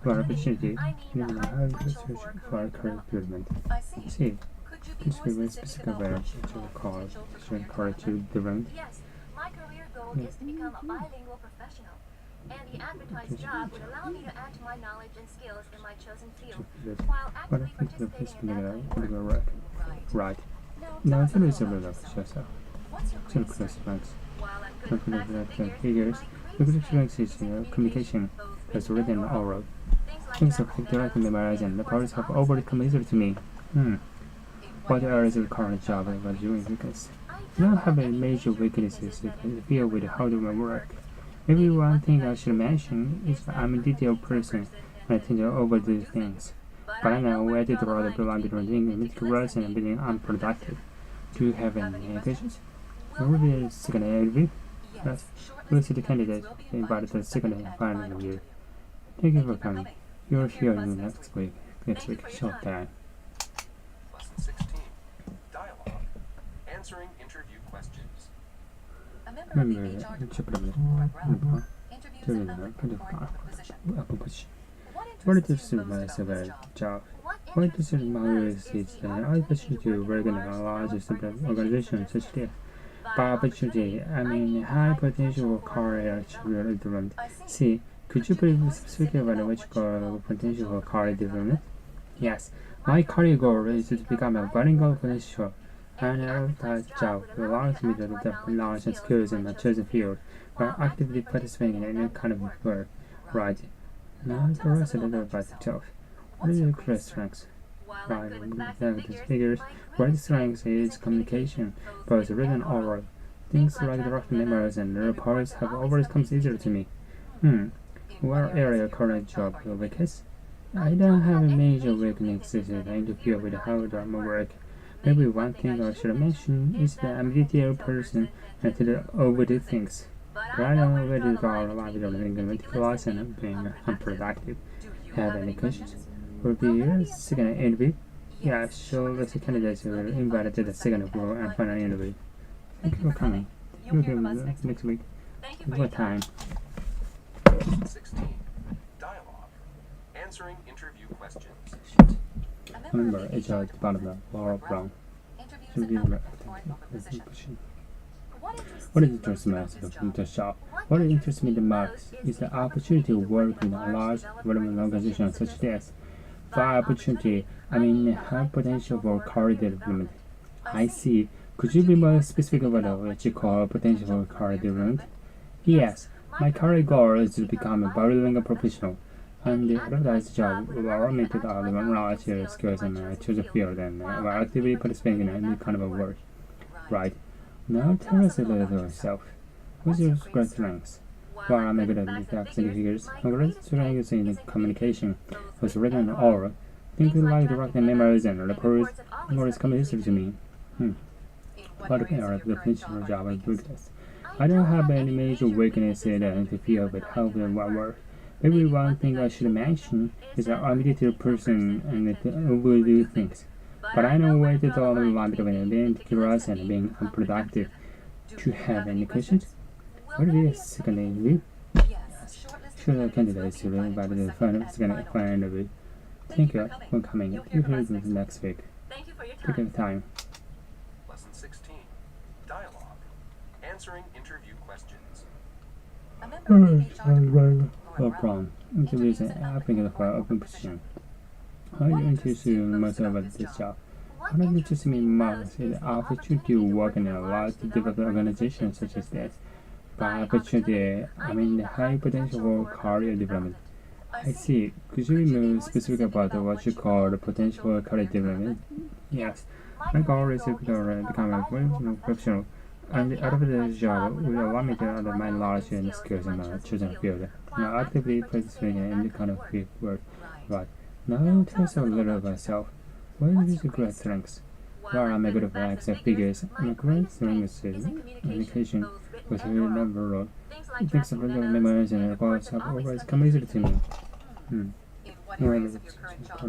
Speaker 1: for opportunity in the high research for career development. See, this will be specific about career development.
Speaker 4: Yes, my career goal is to become a bilingual professional, and the advertised job would allow me to add to my knowledge and skills in my chosen field, while
Speaker 1: But I
Speaker 4: actively
Speaker 1: think the
Speaker 4: participating in
Speaker 1: principle
Speaker 4: networking.
Speaker 1: will work. Right. Now tell us a little about yourself. Some class strengths.
Speaker 4: While I'm good at facts and
Speaker 1: Confident
Speaker 4: figures,
Speaker 1: figures. The good strengths is communication, as written and oral. Things of direct memorizing. The powers have overcome easily to me. What areas of the current job am I doing? Because I don't have any major weaknesses in the field with how do I work. Maybe one thing I should mention is that I'm a detailed person and I tend to overdo things. But I know where to draw the line between being meticulous and being unproductive. Do you have any questions? When will be the second interview? Yes. We'll see the candidate invited to the second and final interview. Thank you for coming. You'll hear me next week. Short time.
Speaker 3: Lesson 16. Dialogue. Answering interview questions.
Speaker 1: Remember, what is the job? What is the is the opportunity to work in a large organization such as by opportunity, I mean high potential career development. See, could you please speak about which potential for career development? Yes, my career goal is to become a bilingual professional and advertised job will allow me to develop knowledge and skills in my chosen field while actively participating in any kind of work. Right. Now tell us a little about yourself. What are your career strengths? Right, language figures. Great strength is communication, both written and oral. Things like direct memos and reports have always come easier to me. What area current job weakness? I don't have a major weaknesses in the field with how drama work. Maybe one thing I should mention is that I'm a detailed person and tend to overdo things. But I know where to draw the line between being meticulous and being unproductive. Have any questions? Will be your second interview? Yeah, sure. The candidates will be invited to the second and final interview. Thank you for coming. You'll hear me next week. Thank you for your time.
Speaker 3: Lesson 16. Dialogue. Answering interview questions.
Speaker 1: Remember, HR department, Laura Brown. What interests me in the job? What interests me the most is the opportunity to work in a large development organization such as. By opportunity, I mean high potential for career development. I see. Could you be more specific about what you call potential for career development? Yes, my career goal is to become a bilingual professional, and the advertised job will allow me to develop knowledge, skills, and choose a field and while actively participating in any kind of work. Right. Now tell us a little about yourself. What's your great strengths? While I'm good at facts and figures, my great strength in communication was written and oral. Things like directing memos and reports always come easily to me. What area of the potential job is weakness? I don't have any major weaknesses in the field with how I work. Maybe one thing I should mention is that I'm a detailed person and overdo things. But I know where to draw the line between being curious and being unproductive. Do you have any questions? What is the second interview? Should candidates will invite the second final interview. Thank you for coming. You hear this next week.
Speaker 4: Thank you for your
Speaker 1: Take your
Speaker 4: time.
Speaker 1: time.
Speaker 3: Lesson 16. Dialogue. Answering interview questions.
Speaker 1: No problem. Interview is an applicant for an open position. How do you introduce myself at this job? What interests me most is the opportunity to work in a large developed organization such as this. By opportunity, I mean the high potential for career development. I see. Could you be more specific about what you call the potential career development? Yes. My goal is to become a professional, and the advantage job will allow me to add my knowledge and skills in my chosen field. Now, actively participating in any kind of field work. Right. Now, tell us a little about myself. What is your great strengths? Where am I good at facts and figures? My great strengths is communication with a number of things about memories and records have always come easily to me.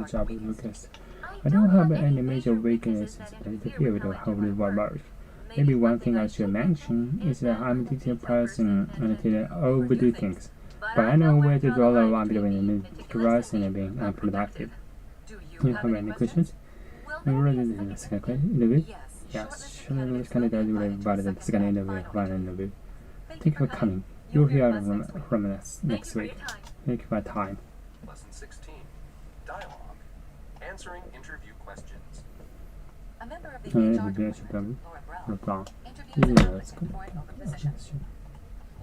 Speaker 1: Job Lucas. I don't have any major weaknesses in the field of how we work. Maybe one thing I should mention is that I'm a detailed person and I overdo things. But I know where to draw the line between being curious and being unproductive. Do you have any questions? Are you ready to the second interview? Yes. Should I candidate will invite the second interview, final interview. Thank you for coming. You'll hear from us next week. Thank you for your time.
Speaker 3: Lesson 16. Dialogue. Answering interview questions.
Speaker 2: A member of the HR department, Laura Brown, interviewed candidates for an open position.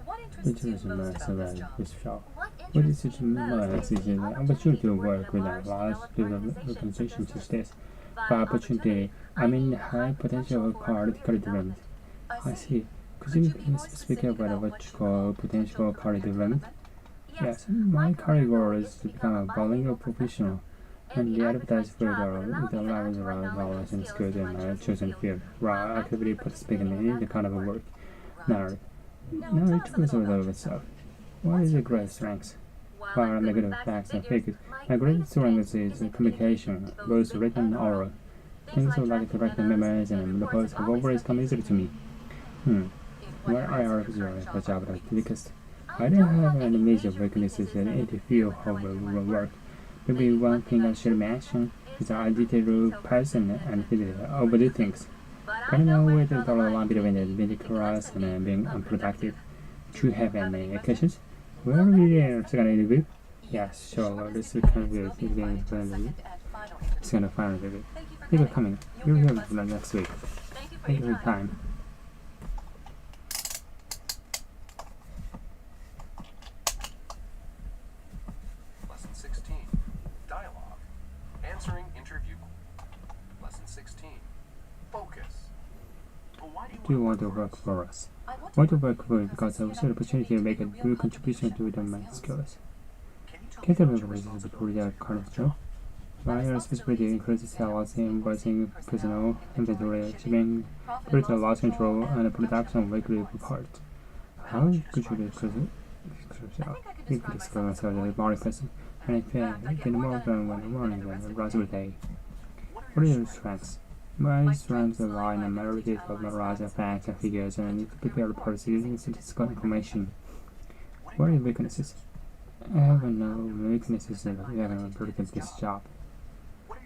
Speaker 2: What interests you most about this job?
Speaker 1: What is it most is an opportunity to work with a large organization such as this. By opportunity, I mean high potential career development. I see. Could you be specific about what you call potential career development? Yes, my career goal is to become a bilingual professional, and the advertised field with a lot of knowledge and skills in my chosen field, while actively participating in any kind of work. Now tell us a little bit yourself. What is your great strengths? While I'm good at facts and figures, my greatest strength is communication, both written and oral. Things like direct memories and reports have always come easily to me. Where I are the job because I don't have any major weaknesses in any field of work. Maybe one thing I should mention is that I'm a detailed person and overdo things. But I know where to draw the line between being curious and being unproductive. Do you have any questions? Where are we in the second interview? Yes, sure. This second interview is going to final interview. Thank you for coming. You'll hear from us next week. Thank you for your time.
Speaker 3: Lesson 16. Dialogue. Answering interview. Lesson 16. Focus. Why
Speaker 1: Do you want to work for us? I want to work for you because I will see the opportunity to make a good contribution to my skills. Can you tell me what is the current job? My responsibility includes sales, invoicing, personnel, inventory, shipping, product loss control, and production of weekly reports. How could you describe yourself? You could describe myself as a morning person, and I get more done when I'm morning than the rest of the day. What are your strengths? My strengths lie in my ability to memorize facts and figures and to prepare reports using statistical information. What are your weaknesses? I have no weaknesses that I haven't predicted this job.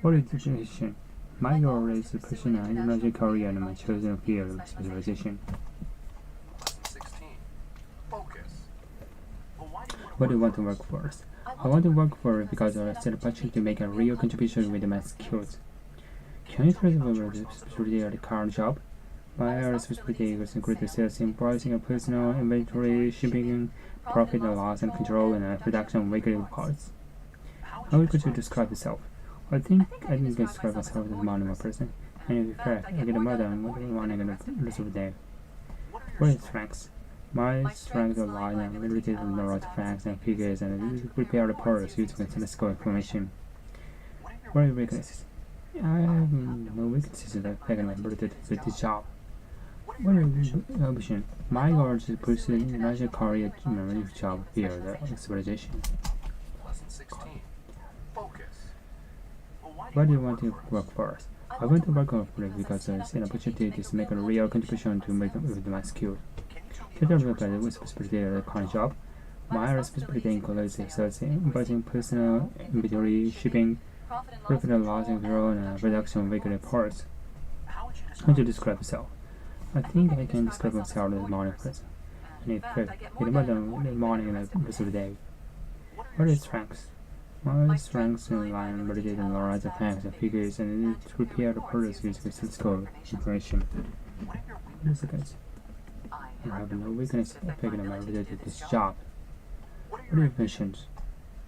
Speaker 1: What is your position? My goal is to pursue an emerging career in my chosen field of specialization.
Speaker 3: Lesson 16. Focus.
Speaker 1: What do you want to work for? I want to work for it because I see the opportunity to make a real contribution with my skills. Can you tell me about the specialty of the current job? My responsibility includes sales, invoicing, personnel, inventory, shipping, profit and loss and control, and production of weekly reports. How could you describe yourself? I think I didn't describe myself as a morning person, and in fact, I get more than one and the rest of the day. What are your strengths? My strengths lie in ability to know facts and figures and prepare reports using statistical information. What are your weaknesses? I have no weaknesses that I can ability to do this job. What is the option? My goal is to pursue international career in job field specialization.
Speaker 3: Lesson 16. Focus.
Speaker 1: Why do you want to work for us? I want to work for you because I see an opportunity to make a real contribution to make with my skills.
Speaker 3: Can you tell me
Speaker 1: Can you tell me the responsibility of the current job? My responsibility includes invoicing personal inventory, shipping, profit and loss control, and production of weekly reports.
Speaker 3: how would you
Speaker 1: How
Speaker 3: describe
Speaker 1: would you describe yourself? I think I can describe myself as a morning person. And in fact, it's more than the morning and the rest of the day. What are your strengths? My strengths line related to large facts and figures and to prepare the purpose using statistical information.
Speaker 3: what are your
Speaker 1: Here's the case. I have no weakness affecting my related to this job.
Speaker 3: what are
Speaker 1: What are your ambitions?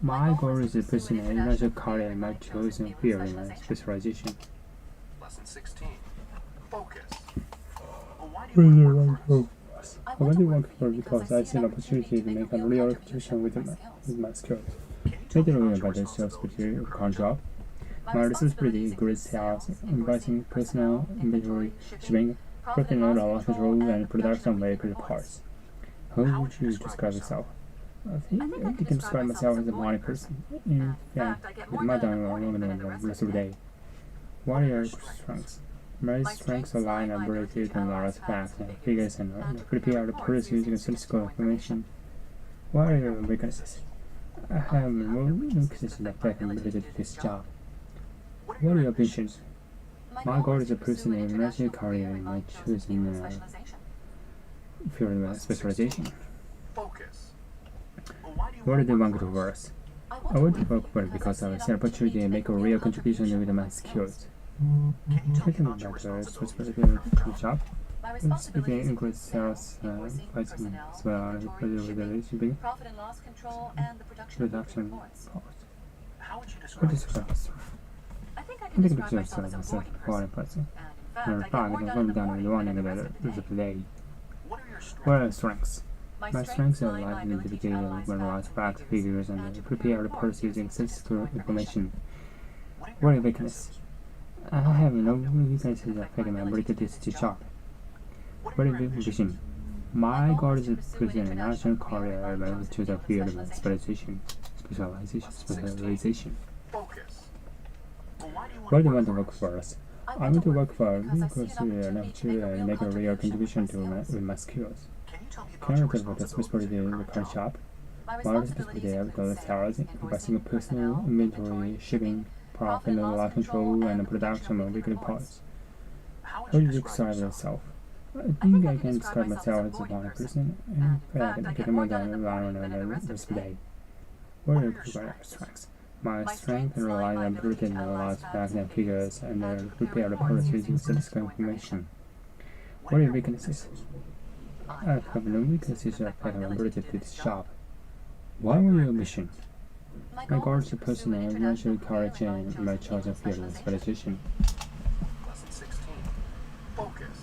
Speaker 1: My goal is to pursue an international career in my chosen field and my specialization.
Speaker 3: Lesson 16. Focus. Why do you want to work for us?
Speaker 1: I want to work for because I see an opportunity to make a real contribution with my skills.
Speaker 3: Can you tell
Speaker 1: Later
Speaker 3: me
Speaker 1: on about the responsibility of current job. My responsibility includes sales, invoicing, personal inventory, shipping, profit and loss control, and production of vehicle parts. How would you describe yourself? I think I can describe myself as a morning person. In fact, with my time longer than the rest of the day. What are your strengths? My strengths align and ability to analyze facts and figures and prepare the purpose using statistical information. What are your weaknesses? I have no weaknesses that can be related to this job. What are your ambitions? My goal is to pursue an international career in my chosen field of specialization.
Speaker 3: focus?
Speaker 1: What do you want to work? I want to work for it because I see an opportunity to make a real contribution with my skills.
Speaker 3: Can you tell me
Speaker 1: Talking
Speaker 3: about your
Speaker 1: about the
Speaker 3: responsibilities?
Speaker 1: responsibility of the job,
Speaker 2: My
Speaker 1: responsibility
Speaker 2: responsibilities
Speaker 1: includes sales,
Speaker 2: invoicing
Speaker 1: pricing,
Speaker 2: personnel,
Speaker 1: as well as
Speaker 2: inventory,
Speaker 1: the shipping,
Speaker 2: profit and loss control, and the production of
Speaker 1: production
Speaker 2: reports.
Speaker 1: costs.
Speaker 3: How would you
Speaker 1: What
Speaker 3: describe
Speaker 1: is
Speaker 3: yourself?
Speaker 1: the strength?
Speaker 2: I think I
Speaker 1: I
Speaker 2: can
Speaker 1: think
Speaker 2: describe myself as a
Speaker 1: myself
Speaker 2: morning
Speaker 1: as a morning
Speaker 2: person.
Speaker 1: person.
Speaker 2: And
Speaker 1: In
Speaker 2: in fact,
Speaker 1: fact,
Speaker 2: I
Speaker 1: I
Speaker 2: get
Speaker 1: can
Speaker 2: more
Speaker 1: come
Speaker 2: done
Speaker 1: down
Speaker 2: in
Speaker 1: in
Speaker 2: the
Speaker 1: the
Speaker 2: morning
Speaker 1: morning
Speaker 2: than
Speaker 1: and
Speaker 2: the
Speaker 1: the
Speaker 2: rest of the day.
Speaker 3: What are your strengths?
Speaker 1: What are your strengths?
Speaker 2: My
Speaker 1: My
Speaker 2: strengths
Speaker 1: strengths are
Speaker 2: lie in my
Speaker 1: life
Speaker 2: ability to
Speaker 1: indicator
Speaker 2: analyze
Speaker 1: when
Speaker 2: facts,
Speaker 1: facts,
Speaker 2: figures,
Speaker 1: figures, and
Speaker 2: and to
Speaker 1: prepare
Speaker 2: reports
Speaker 1: reports using statistical information.
Speaker 3: What
Speaker 1: What are your weaknesses? I have no weaknesses that affect my ability to do job. What are your ambition? My goal is to pursue an international career and to the field of specialization.
Speaker 3: Focus.
Speaker 1: Why do you want to work for us? I want to work for because we are enough to make a real contribution to my skills.
Speaker 3: Can you tell me about
Speaker 1: Can
Speaker 3: your
Speaker 1: you tell me the responsibility of the current job?
Speaker 2: My
Speaker 1: My responsibility is the sales, investing personal inventory, shipping, profit and loss control, and production of weekly parts.
Speaker 3: How
Speaker 1: How do you describe yourself? I think I can describe myself as a morning person. In fact, I get more than one on the rest of the day. What are your strengths? My strength relies on ability to analyze facts and figures and prepare reports using statistical information. What are your weaknesses? I have no weaknesses that affect my ability to do this job. What are your ambition? My goal is to pursue an international career chain in my chosen field of specialization.
Speaker 3: Lesson 16. Focus.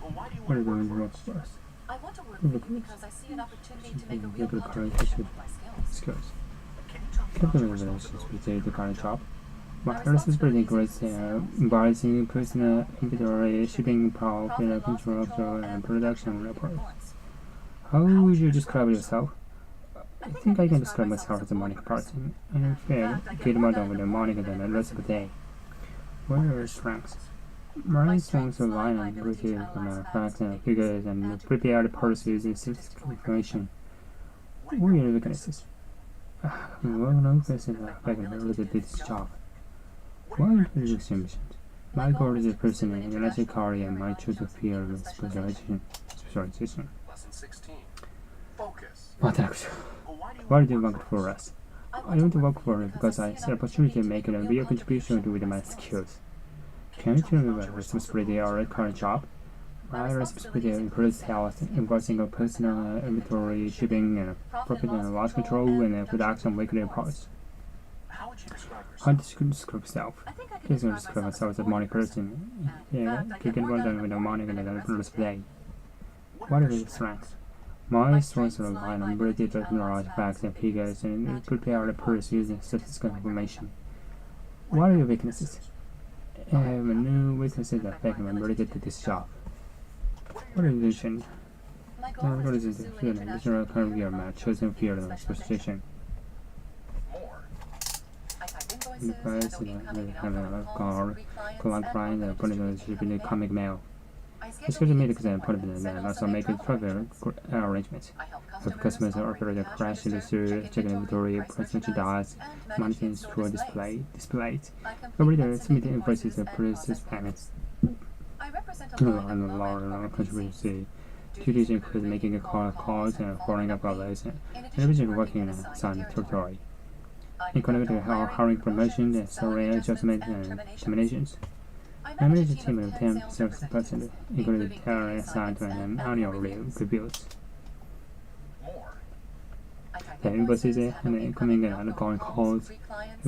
Speaker 3: Why do you
Speaker 1: What are
Speaker 3: want
Speaker 1: you
Speaker 3: to
Speaker 1: going
Speaker 3: work
Speaker 1: to
Speaker 3: for
Speaker 1: work
Speaker 3: us?
Speaker 1: for us?
Speaker 2: I want to work with you because I see an opportunity to make a real
Speaker 1: Local
Speaker 2: contribution
Speaker 1: career
Speaker 2: with my skills.
Speaker 1: skills.
Speaker 3: Can you tell me
Speaker 1: Keep
Speaker 3: about
Speaker 1: the
Speaker 3: your
Speaker 1: relations
Speaker 3: responsibilities?
Speaker 1: with the current job. My responsibility includes balancing personal inventory, shipping, profit and control, and production reports. How would you describe yourself? I think I can describe myself as a morning person. In fact, I get more done with the morning than the rest of the day. What are your strengths? My strengths rely on ability to analyze facts and figures and prepare reports using statistical information. What are your weaknesses? Well, no weaknesses that affect my ability to do this job. What are your ambitions? My goal is to pursue an international career in my chosen field of specialization.
Speaker 3: Lesson 16. Focus.
Speaker 1: What else? Why do you want for us? I want to work for it because I see an opportunity to make a real contribution with my skills. Can you tell me about responsibility of our current job? My responsibility includes sales, invoicing of personal inventory, shipping, and profit and loss control, and production of weekly reports.
Speaker 3: How would you describe
Speaker 1: How
Speaker 3: yourself?
Speaker 1: do you describe yourself?
Speaker 2: I think I can
Speaker 1: Please
Speaker 2: describe
Speaker 1: describe
Speaker 2: myself
Speaker 1: myself as a morning person. Yeah, you get more done with the morning than the rest of the day. What are your strengths? My strengths rely on ability to analyze facts and figures and prepare reports using statistical information. What are your weaknesses? I have no weaknesses that affect my ability to do this job. Organization.
Speaker 2: My goal
Speaker 1: What
Speaker 2: is
Speaker 1: is
Speaker 2: to
Speaker 1: it?
Speaker 2: pursue an
Speaker 1: International
Speaker 2: international
Speaker 1: career match, chosen field of specialization.
Speaker 3: More.
Speaker 2: I type
Speaker 1: Price
Speaker 2: invoices, handle incoming and outgoing calls, greet clients,
Speaker 1: client,
Speaker 2: and
Speaker 1: political
Speaker 2: distribute
Speaker 1: distributed comic mail.
Speaker 2: I
Speaker 1: Schedule
Speaker 2: schedule
Speaker 1: meetings
Speaker 2: meetings
Speaker 1: and appointments and also make travel arrangements.
Speaker 2: I help
Speaker 1: Help customers operate a crash register, check inventory, price merchandise, managing store displays. Operators submit invoices and process payments.
Speaker 2: I represent a line
Speaker 1: And
Speaker 2: of
Speaker 1: lower contribution. Duties include making a calls and following up orders, and division working in assigned territory. In connection with hiring, promotion, and salary adjustment and terminations. I manage a team of 10 salespersons, including salary assignment and annual reviews.
Speaker 3: More.
Speaker 1: The invoices and incoming and outgoing calls,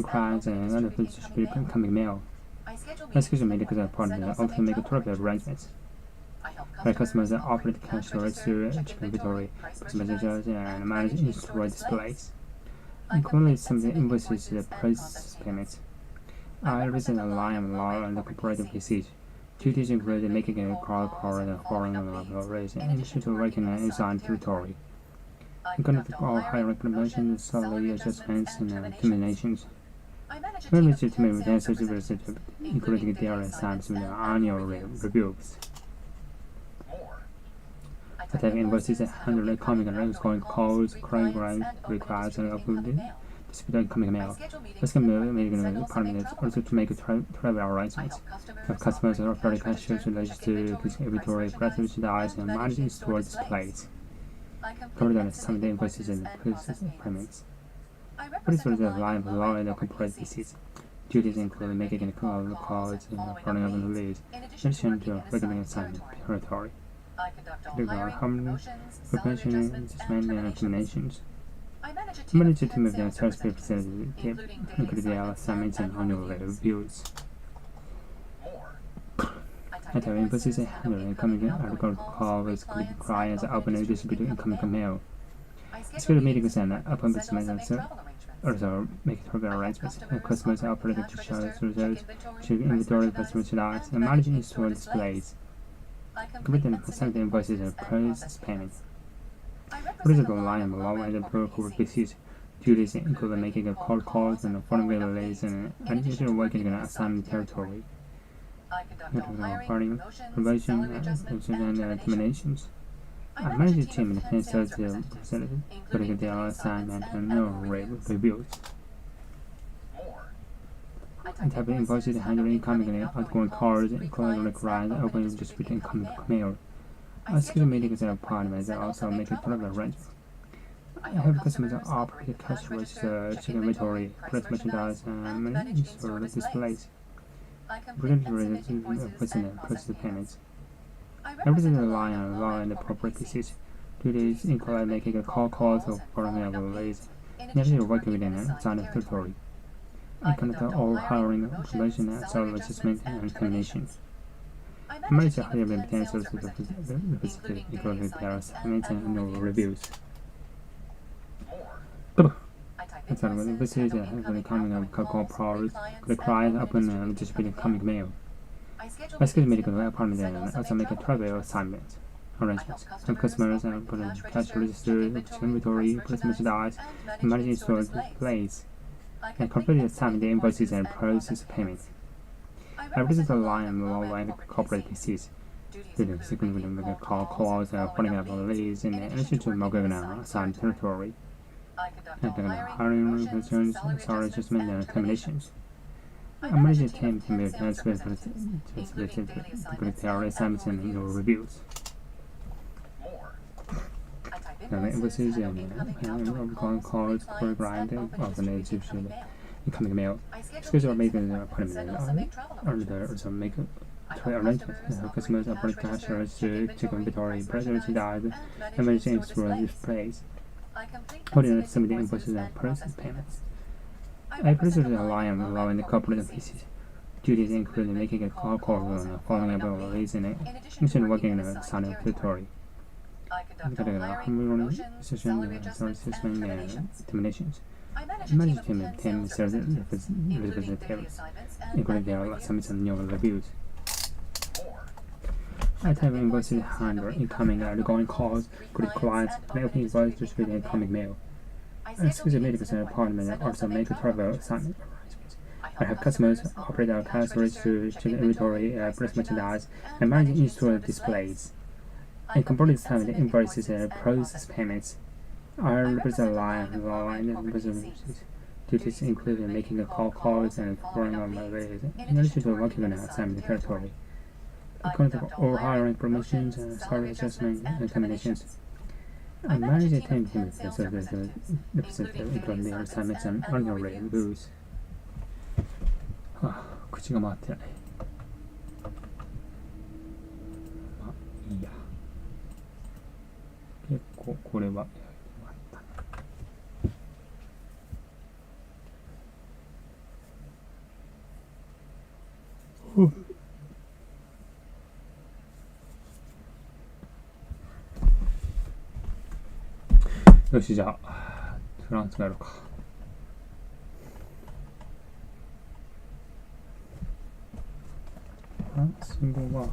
Speaker 1: clients and other distribute incoming mail. I schedule meetings and appointments and also make travel arrangements. My customers operate cash register, check inventory, price messages, and manage in-store displays. Including some of the invoices and price payments. I represent a line of law and the cooperative disease. Duties include making a call and following up raise and initiative working in assigned territory. In connection with all hiring, promotion, salary adjustments, and terminations. I manage a team of 10 representatives, including their assignments and annual reviews.
Speaker 3: More.
Speaker 1: I type invoices and handle incoming and outgoing calls, client requests, and distribute incoming mail. I schedule meetings and appointments also to make travel arrangements. Have customers operate cash register, inventory, price merchandise, and manage in-store displays. Cover some of the invoices and process payments. What is the line of law and corporate disease? Duties include making a calls and following up on leads, in addition to regular assignment territory. Harmony, prevention, adjustment, and terminations. I manage a team of their sales representatives, including their assignments and annual reviews.
Speaker 3: More.
Speaker 1: I type invoices and handle incoming article calls, clients, open and distribute incoming mail. I schedule meetings and appointments and also make travel arrangements. Customers operate to charge results, check inventory, price merchandise, and manage in-store displays. Complete them, send the invoices and process payments. What is the line of law and corporate disease? Duties include making a calls and following relays and additional working in assigned territory. Hiring, promotion, and terminations. I manage a team in 10 sales representatives, including their assignment and annual reviews.
Speaker 3: More.
Speaker 1: I type invoices and handle incoming and outgoing calls, calling clients, open and distribute incoming mail. I schedule meetings and appointments and also make travel arrangements. I have customers operate cash register, check inventory, price merchandise, and manage in-store displays. Regulatory process payments. I represent the line on law and corporate disease. Duties include making a calls or following up relays, in addition to working within an assigned territory. I conduct all hiring, promotion, and salary adjustment and terminations. I manage a higher than 10 sources of representative, including their assignments and annual reviews.
Speaker 3: More.
Speaker 1: That's all. This is a coming of call calls, the client open and distribute incoming mail. I schedule medical appointments and also make a travel assignment arrangements. Some customers put in cash register, inventory, price merchandise, and manage in-store displays. I complete assignment invoices and process payments. I represent the line of law and corporate disease. Duties include making calls and following up on leads in addition to marketing assigned territory. Hiring, concerns, salary adjustment, and terminations. I manage a team to make transfers to their assignments and annual reviews.
Speaker 3: More.
Speaker 1: Invoices and calls, client, open and distribute incoming mail. Schedule meetings and appointments. Also make travel arrangements. Customers operate cash register, check inventory, price merchandise, and manage in-store displays. Holding some of the invoices and process payments. I present a line of law and corporate disease. Duties include making a call and following up on leads in addition to working in a assigned territory. Hiring, session, salary adjustment, and terminations. I manage a team of 10 sales representatives, including their assignments and annual reviews.
Speaker 3: More.
Speaker 1: I type invoices, handle incoming and outgoing calls, greet clients, mail invoices, distribute incoming mail. Excuse meetings and appointments, also make travel assignment arrangements. I have customers, operate our cash register, check inventory, price merchandise, and manage in-store displays. I complete some invoices and process payments. I represent line representations. Duties include making calls and following on my ways, in addition to working on assignment territory. Account all hiring promotions, salary adjustment, and terminations. I manage a team of representative, including their assignments and annual reviews. 口が回ってない。まあいいや。結構これはよし、じゃあフランス語やろうか。フランス語は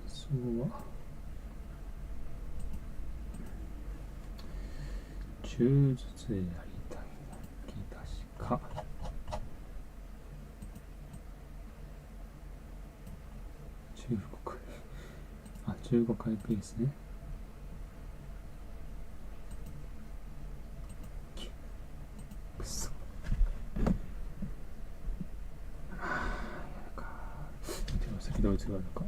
Speaker 1: そうは柔術でやりたいな確か15回ペースね。くそ先ドイツがあるか。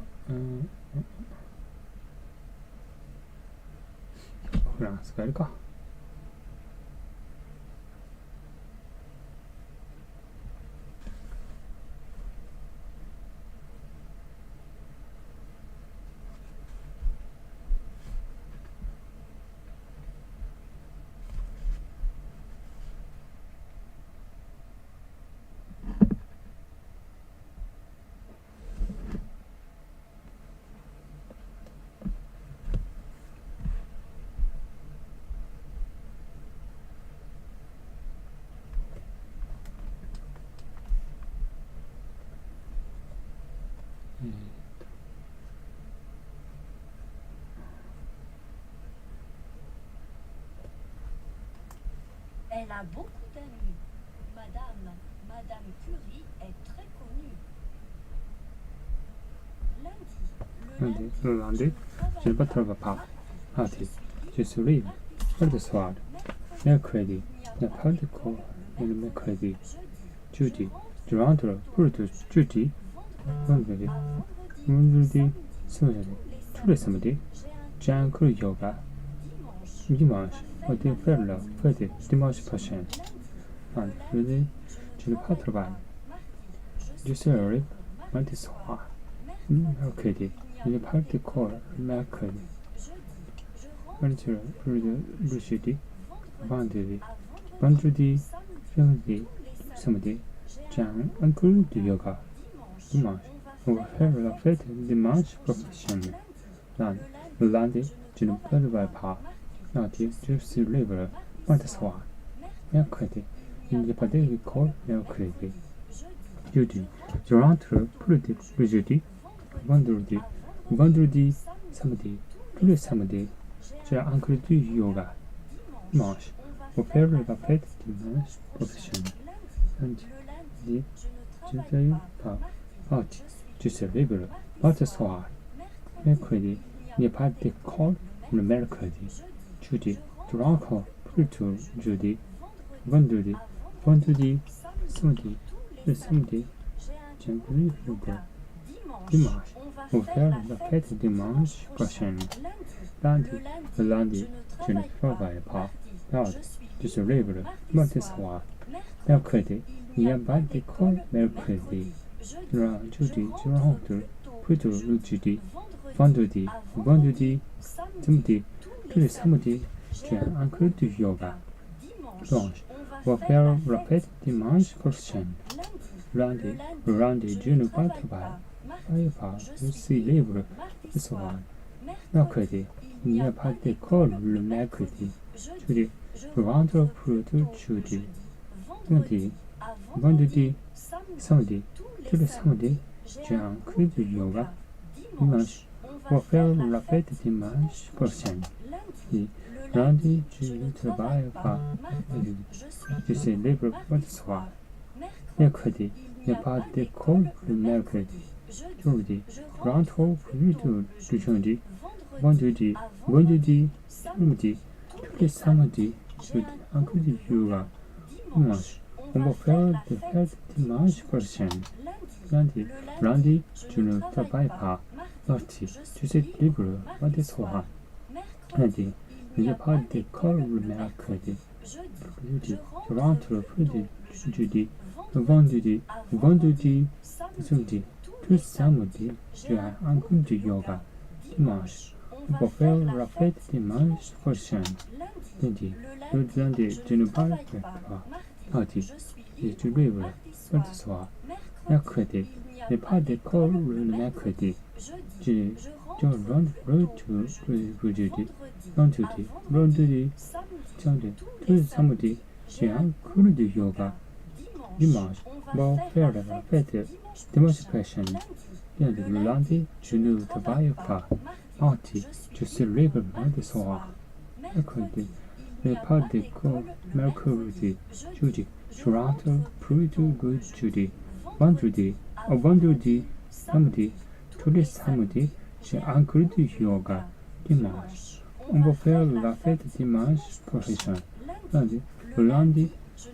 Speaker 1: フランスがやるか。
Speaker 5: Elle a beaucoup d'amis. Madame Curie est très connue. Lundi.
Speaker 1: Le lundi, je ne trouve pas. Mardi, je suis libre. Mardi soir. Mercredi, il n'y a pas de cours le mercredi. Jeudi, je rentre pour le jeudi. Vendredi, samedi. Tous les samedis, j'ai un cours yoga. Dimanche, on doit faire la fête dimanche prochain. Vendredi, je ne pas travailler. Je suis libre. Mardi soir. Mercredi, il n'y a pas de cours le mercredi. Le jeudi, vendredi, samedi, j'ai un cours de yoga. Dimanche, on va faire la fête dimanche prochain. Le lundi, je ne travaille pas. Mardi, je suis libre. Mardi soir. Mercredi, il n'y a pas de cours mercredi. Jeudi, je rentre pour le jeudi. Vendredi, samedi. Tous les samedis, j'ai un cours de yoga. Dimanche, on va faire la fête dimanche prochain. Lundi, je ne travaille pas. Mardi, je suis libre. Mardi soir. Mercredi, il n'y a pas de cours le mercredi. Jeudi, je rentre pour le jeudi. Vendredi, samedi. Le samedi, j'ai un cours de yoga. Dimanche, on va faire la fête dimanche prochain. Le lundi, je ne travaille pas. Mardi, je suis libre. Mardi soir. Mercredi, il n'y a pas de cours mercredi. Jeudi, je rentre pour le jeudi. Vendredi, samedi. Tous les samedis, j'ai un cours de yoga. Dimanche, on va faire la fête dimanche prochain. Lundi, je ne pas travailler pas. Je suis libre ce soir. Mercredi, il n'y a pas de cours le mercredi. Jeudi, je rentre pour le jeudi. Vendredi, samedi. Tous les samedis, j'ai un cours de yoga. Dimanche, on va faire la fête dimanche prochain. Lundi, je ne travaille pas. Je suis libre le soir. Mercredi, il n'y a pas de cours le mercredi. Jeudi, je rentre pour le jeudi. Vendredi, samedi. Tous les samedis, j'ai un cours de yoga. Dimanche, on va faire la fête dimanche prochain. Lundi, je ne travaille pas. Mardi, je suis libre mardi soir. Lundi, il n'y a pas de cours le mercredi. Jeudi, je rentre pour le jeudi. Vendredi, samedi. Tous les samedis, j'ai un cours de yoga. Dimanche, on va faire la fête dimanche prochain. Lundi, je ne travaille pas. Mardi, je suis libre mardi soir. Mercredi, il n'y a pas de cours le mercredi. Jeudi, je rentre pour le jeudi. Vendredi, samedi. Tous les samedis, j'ai un cours de yoga. Dimanche, on va faire la fête dimanche prochain. Lundi, je ne travaille pas. Mardi, je suis libre mardi soir. Mercredi, il n'y a pas de cours mercredi. Jeudi, je rentre pour le jeudi. Vendredi, samedi. Tous les samedis, j'ai un cours de yoga. Dimanche, on va faire la fête dimanche prochain. Lundi,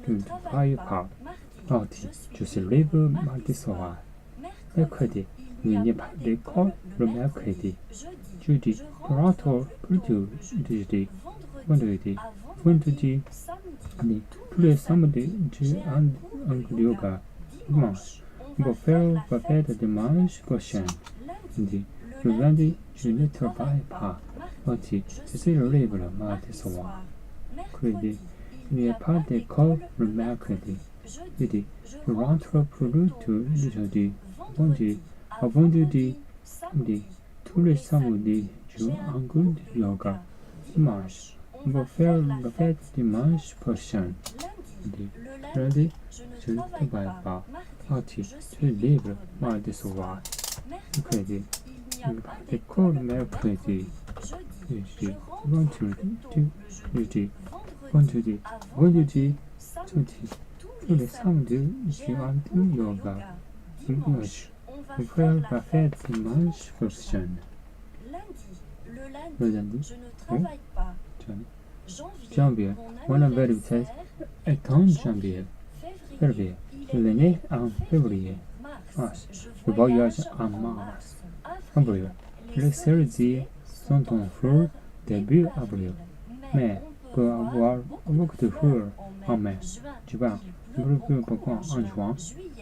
Speaker 1: je ne travaille pas. Mardi, je suis libre mardi soir. Mercredi, il n'y a pas de cours le mercredi. Jeudi, je rentre pour le jeudi. Vendredi, samedi. Tous les samedis, j'ai un cours de yoga. Dimanche, on va faire la fête dimanche prochain. Lundi, je ne travaille pas. Mardi, je suis libre mardi soir. Mercredi, il n'y a pas de cours le mercredi. Jeudi, je rentre pour le jeudi. Vendredi, samedi. Tous les samedis, j'ai un cours de yoga. Dimanche, on va faire la fête dimanche prochain. Lundi, je ne travaille pas. Mardi, je suis libre mardi soir. Mercredi, il n'y a pas de cours le mercredi. Jeudi, vendredi, 主题tous les samedis je vais du yoga. Dimanche, je fais la fête dimanche prochain.
Speaker 5: Le
Speaker 1: Le
Speaker 5: lundi,
Speaker 1: lundi,
Speaker 5: je ne travaille pas.
Speaker 1: janvier, mon anniversaire est en janvier. Février, je suis né en février. Mars, je voyage en mars. Avril, les cerisiers sont en fleurs début avril. Mai, peut avoir beaucoup de fleurs en mai. Juin, beaucoup en juin.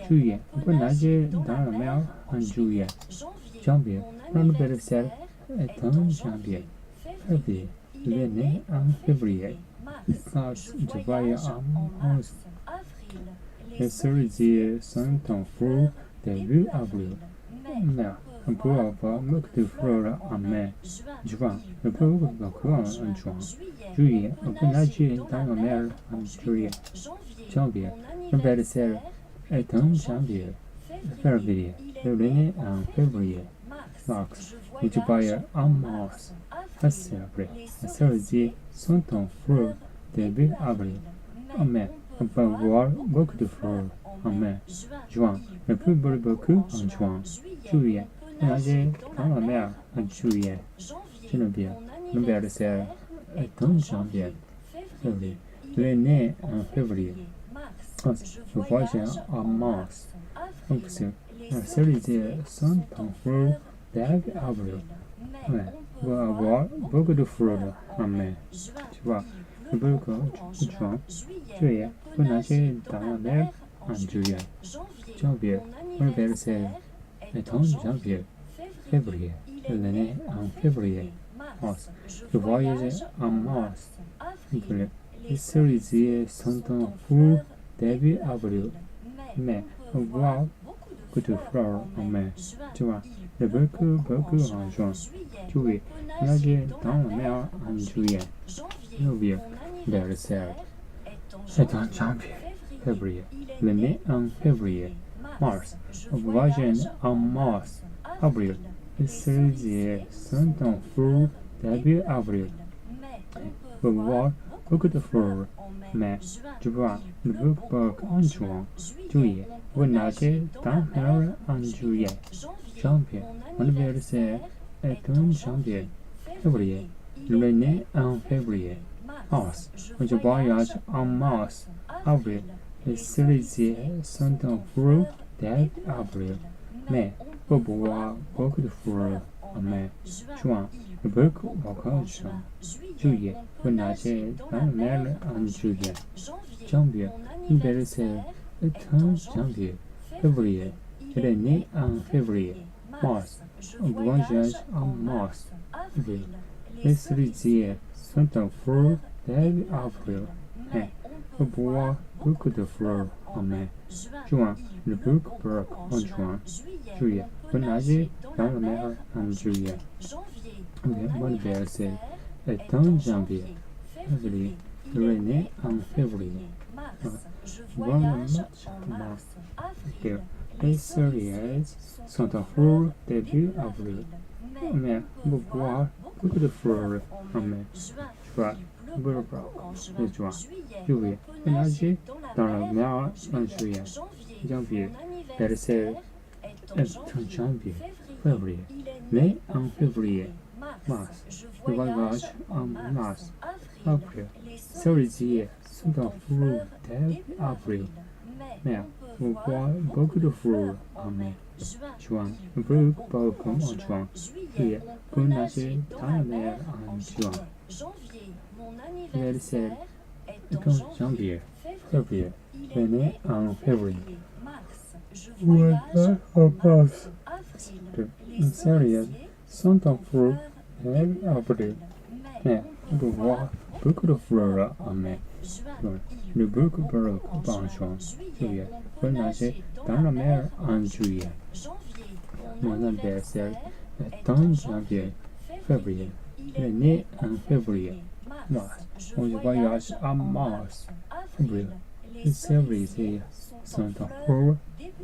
Speaker 1: Juillet, peut nager dans la mer en juillet. Janvier, mon anniversaire est en janvier. Février, je suis né en février. Mars, je voyage en mars. Les cerisiers sont en fleurs début avril. Mai, on peut avoir beaucoup de fleurs en mai. Juin, on peut beaucoup en juin. Juillet, on peut nager dans la mer en juillet. Janvier, l'anniversaire est en janvier. Février, je suis né en février. Mars, je voyage en mars. Avril, les cerisiers sont en fleurs début avril. En mai, on peut avoir beaucoup de fleurs en mai. Juin, on peut boire beaucoup en juin. Juillet, nager dans la mer en juillet. Janvier, l'anniversaire est en janvier. Février, je suis né en février. Mars, je voyage en mars. Avril, les cerisiers sont en fleurs début avril. Mai, on peut avoir beaucoup de fleurs en mai. Juin, on peut boire en juin. Juillet, on peut nager dans la mer en juillet. Janvier, l'anniversaire est en janvier. Février, je suis né en février. Mars, je voyage en mars. Avril, les cerisiers sont en fleurs début avril. Mai, on peut avoir beaucoup de fleurs en mai. Juin, je beaucoup en juin. Juillet, nager dans la mer en juillet. Janvier, l'anniversaire est en janvier. Février, je suis né en février. Mars, je voyage en mars. Avril, les cerisiers sont en fleurs début avril. On peut voir beaucoup de fleurs. Mai, juin, je beaucoup en juin. Juillet, on peut nager dans la mer en juillet. Janvier, l'anniversaire est en janvier. Février, je suis né en février. Mars, je voyage en mars. Avril, les cerisiers sont en fleurs début avril. Mai, on peut voir beaucoup de fleurs en mai. Juin, je beaucoup en juin. Juillet, on peut nager dans la mer en juillet. Janvier, l'anniversaire est en janvier. Février, je suis né en février. Mars, on voyage en mars. Avril, les cerisiers sont en fleurs début avril. Mai, on peut voir beaucoup de fleurs en mai. Juin, je beaucoup en juin. Juillet, on peut nager dans la mer en juillet. Mon anniversaire est en janvier. Février, je suis né en février. Mars, les cerisiers sont en fleurs début avril. Mai, on peut voir beaucoup de fleurs en mai. Juin, le juin. Juillet, on peut nager dans la mer en juillet. Janvier, l'anniversaire est en janvier. Février, né en février. Mars, je voyage en mars. Avril, cerisiers sont en fleurs début avril. Mai, on peut voir beaucoup de fleurs en mai. Juin, on peut beaucoup en juin. Juillet, on peut nager dans la mer en juin. L'anniversaire est en janvier. Février, je suis né en février. Voyage en mars. Les cerisiers sont en fleurs début avril. Mai, on peut voir beaucoup de fleurs en mai. Juin, le beaucoup en juin. Juillet, on peut nager dans la mer en juillet. Mon anniversaire est en janvier. Février, je suis né en février. Mars, on voyage en mars. Avril, les cerisiers sont en fleurs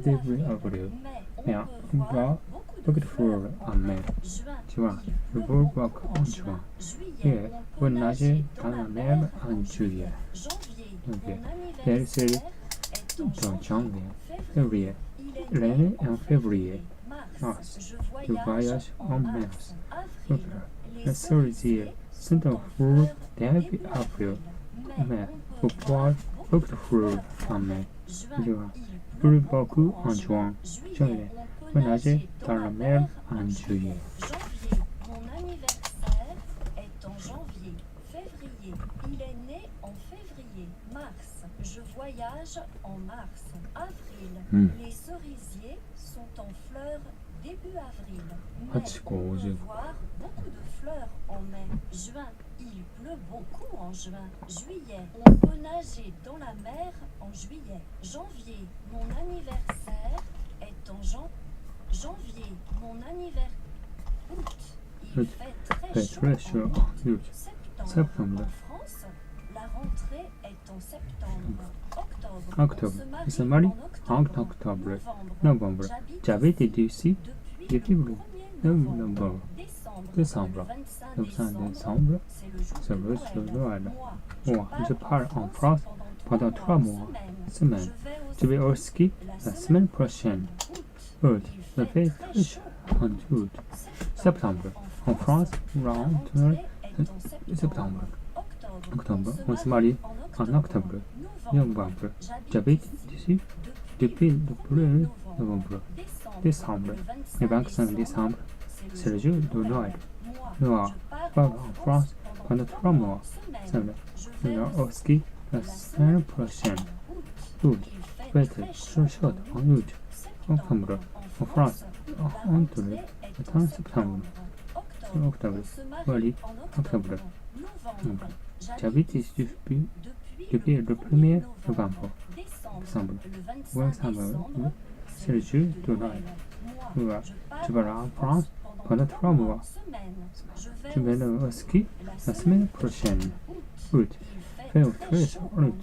Speaker 1: début avril. Mai, on peut voir beaucoup de fleurs en mai. Juin, le beaucoup en juin. Juillet, on peut nager dans la mer en juillet. janvier.
Speaker 5: Mon
Speaker 1: DELE série
Speaker 5: anniversaire est en
Speaker 1: janvier,
Speaker 5: février.
Speaker 1: février.
Speaker 5: Il est
Speaker 1: L'année
Speaker 5: né
Speaker 1: en février.
Speaker 5: mars.
Speaker 1: Je
Speaker 5: Je
Speaker 1: voyage
Speaker 5: voyage
Speaker 1: en
Speaker 5: en
Speaker 1: mars.
Speaker 5: mars.
Speaker 1: Le
Speaker 5: Les
Speaker 1: cerisiers
Speaker 5: cerisiers
Speaker 1: sont en fleurs début avril. Mais vous pouvez beaucoup de fleurs en mai. Juin. Plus beaucoup en juin. Juillet. Vous nagez dans la mer en juillet.
Speaker 5: Janvier. Mon anniversaire est en janvier. Février. Il est né en février. Mars. Je voyage en mars. Avril. Les cerisiers sont en fleurs début avril. Mai. On peut voir beaucoup de fleurs en mai. Juin. Il pleut beaucoup en juin. Juillet. On peut nager dans la mer en juillet. Janvier. Mon anniversaire est en janvier. Mon anniversaire. Août. Il fait très chaud en août. Septembre. En France, la rentrée est en septembre. Octobre. On se marie en octobre. Novembre. J'habite ici depuis le 1er novembre. Décembre. Le 25 décembre, c'est le jour de Noël. Moi, je pars en France pendant 3 mois. Semaine. Je vais au ski la semaine prochaine. Août. Il fait très chaud en août. Septembre. En France, rentrée septembre. Octobre. On se marie en octobre. Novembre. J'habite ici depuis le 1er novembre. Décembre. Le 25 décembre, c'est le jour de Noël. Noël. Je pars en France pendant 3 mois. Semaine. Je vais au ski la semaine prochaine. Août. Il fait très chaud en août. Octobre. En France, entre le 30 septembre. Octobre. Voilà, octobre. J'habite ici depuis le 1er novembre. Décembre. 25 c'est le jour de Noël. Voilà. Je pars en France pendant 3 mois. Je vais au ski la semaine prochaine. Août. Il fait très chaud en août.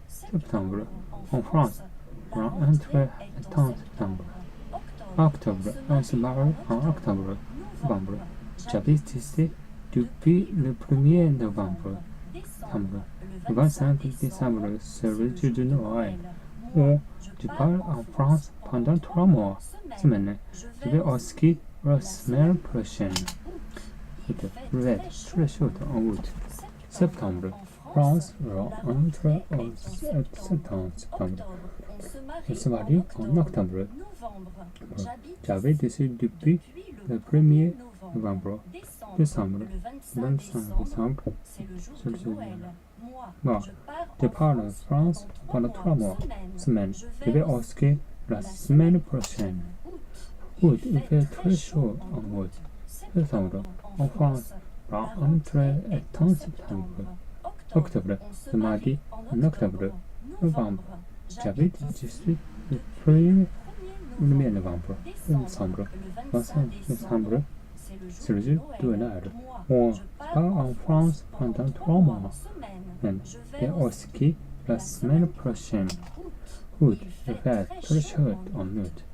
Speaker 5: Septembre. En France, entre le 30 septembre. Octobre. On se marie en octobre. Novembre. J'habite ici depuis le 1er novembre. Décembre. Le 25 décembre, c'est le jour de Noël. Je pars en France pendant 3 mois. Semaine. Je vais au ski la semaine prochaine. Il fait très chaud en août. Septembre. France, entre au septembre. On se marie en octobre. J'habite ici depuis le 1er novembre. Décembre. 25 décembre, c'est le jour de Noël. Moi, je pars en France pendant 3 mois. Semaine. Je vais au ski la semaine prochaine. Août. Il fait très chaud en août. Septembre. En France, entre le 30 septembre. Octobre. Je marie en octobre. Novembre. J'habite ici le 1er novembre. Décembre. 25 décembre, c'est le jour de Noël. On part en France pendant 3 mois. Je vais au ski la semaine prochaine. Août. Il fait très chaud en août.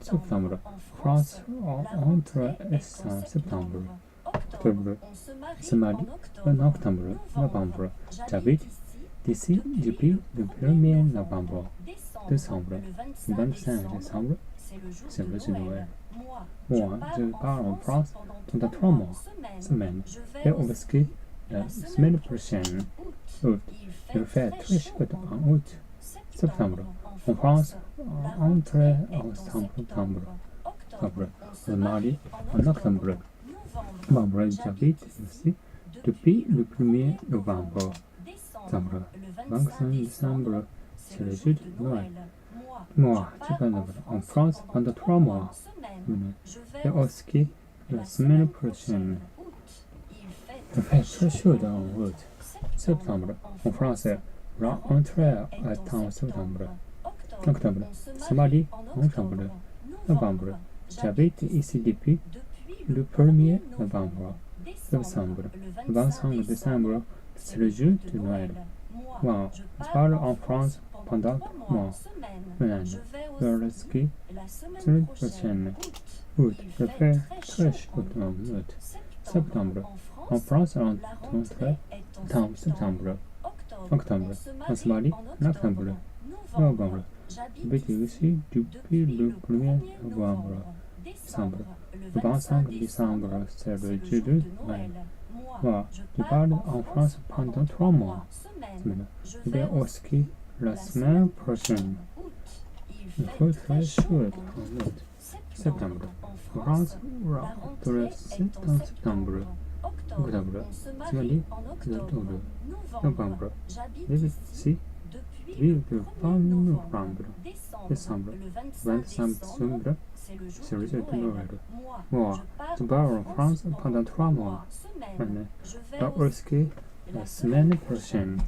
Speaker 5: Septembre. France, entre le 30 septembre. Octobre. On se marie en octobre. Novembre. J'habite ici depuis le 1er novembre. Décembre. 25 décembre, c'est le jour de Noël. Moi, je pars en France pendant 3 mois. Semaine. Je vais au ski la semaine prochaine. Août. Il fait très chaud en août. Septembre. En France, entre le 30 septembre. Octobre. Je marie en octobre. Novembre. J'habite ici depuis le 1er novembre. Décembre. 25 décembre, c'est le jour de Noël. Moi, je pars en France pendant 3 mois. Je vais au ski la semaine prochaine. Il fait très chaud en août. Septembre. En France, entre le 30 septembre. Octobre. Je marie en octobre. Novembre. J'habite ici depuis le 1er novembre. Décembre. 25 décembre, c'est le jour de Noël. Moi, je pars en France pendant 3 mois. Je vais au ski la semaine prochaine. Août. Il fait très chaud en août. Septembre. En France, entre le 30 septembre.
Speaker 1: octobre,
Speaker 5: on se marie en octobre. Novembre, j'habite ici depuis le 1er novembre. Décembre, le 25 décembre, c'est le jour de Noël. Moi, je parle en France pendant 3 mois. Semaine, je vais au ski la semaine prochaine. Août, il fait très chaud en août. Septembre, en France, la rentrée est en septembre. Octobre, on se marie en octobre. Novembre, j'habite ici depuis le 1er novembre. Décembre, le 25 décembre, c'est le jour de Noël. Moi, je pars en France pendant 3 mois. Semaine, je vais au ski la semaine prochaine.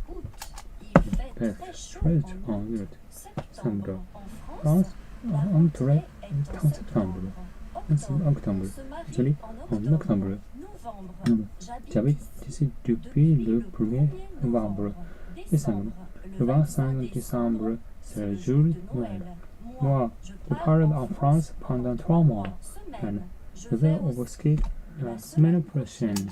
Speaker 5: Il fait très chaud en août. Septembre, en France, la rentrée est en septembre. Octobre, joli en octobre. Novembre, j'habite ici depuis le 1er novembre. Décembre, le 25 décembre, c'est le jour de Noël. Moi, je pars en France pendant 3 mois. Semaine, je vais au ski la semaine prochaine.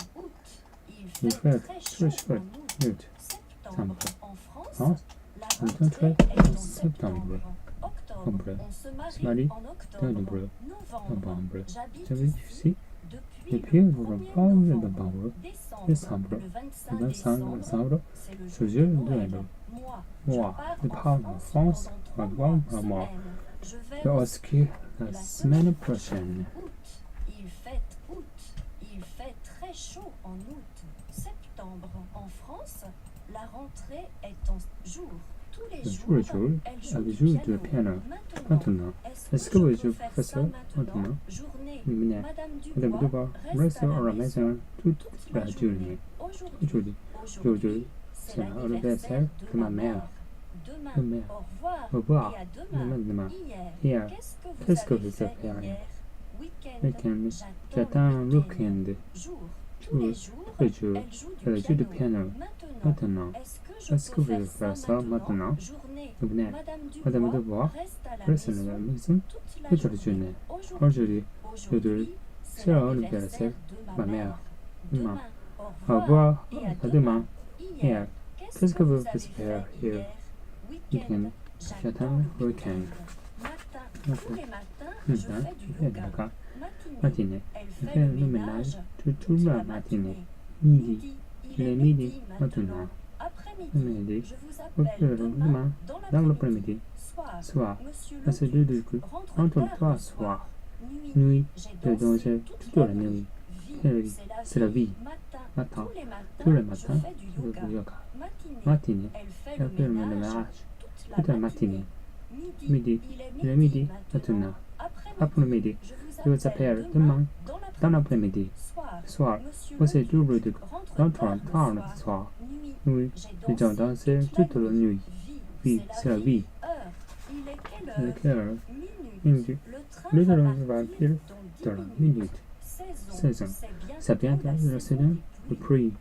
Speaker 5: Il fait très chaud en août. Septembre, en France, la rentrée est en septembre. Octobre, on se marie en octobre. Novembre, j'habite ici depuis le 1er novembre. Décembre, le 25 décembre, c'est le jour de Noël. Moi, je pars en France pendant 3 mois. Je vais au ski la semaine prochaine. Il fait très chaud en août. Septembre, en France, la rentrée est en jour. Tous les jours, elle joue du piano. Maintenant, est-ce que vous jouez professeur maintenant? Madame Dubois reste à la maison toute la journée. Aujourd'hui, c'est l'anniversaire de ma mère. Demain, au revoir. Demain. Hier, qu'est-ce que vous avez fait? Week-end, j'attends le week-end. Tous les jours, elle joue du piano. Maintenant, est-ce que vous faites ça maintenant? Venez, Madame Dubois reste à la maison toute la journée. Aujourd'hui, c'est l'anniversaire de ma mère. Demain, au revoir. À demain. Hier, qu'est-ce que vous faites hier? Week-end, j'attends le week-end. Tous les matins, je fais du yoga. Matinée, je fais le ménage toute la matinée. Midi, il est midi maintenant. Après-midi, je vous appelle demain dans l'après-midi. Soir, monsieur le duc, rentre-toi soir. Nuit, je danse toute la nuit. C'est la vie. Matin, tous les matins, je fais du yoga. Matinée, elle fait le ménage toute la matinée. Midi, il est midi maintenant. Après-midi, je vous appelle demain dans l'après-midi. Soir, monsieur le duc, rentre-toi le soir. Nuit, je danse toute la nuit. Vie, c'est la vie. Il est quelle heure? Minuit. Le train va pile dans la minute. 16 ans. C'est bientôt la saison de pluie.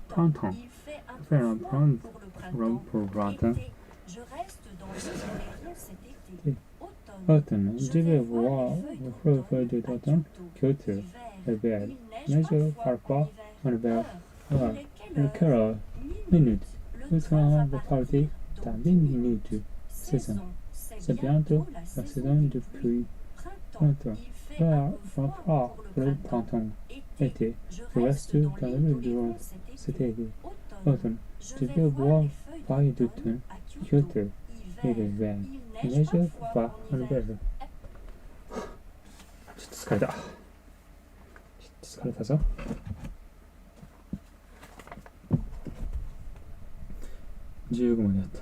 Speaker 5: Printemps. Faire un plan pour printemps. Automne. Je vais voir le feu d'automne culture. Hiver. Neige parfois en hiver. Il est quelle heure? Minute. Le train va partir dans 10 minutes. 16 ans. C'est bientôt la saison de pluie. Printemps. Faire un froid pour le printemps. Été. Je reste dans le durant cet été. Automne. Je vais voir feuilles d'automne culture. Hiver. Neige parfois en hiver. ちょっと疲れた。疲れたぞ。15までやった。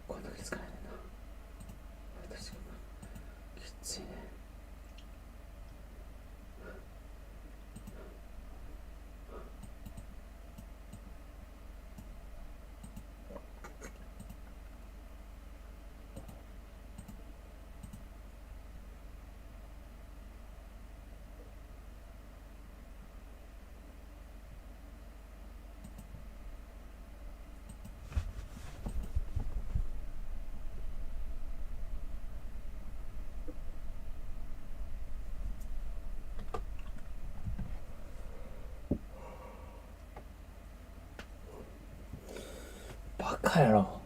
Speaker 5: こんだけ疲れないな。私が
Speaker 1: バカやろ。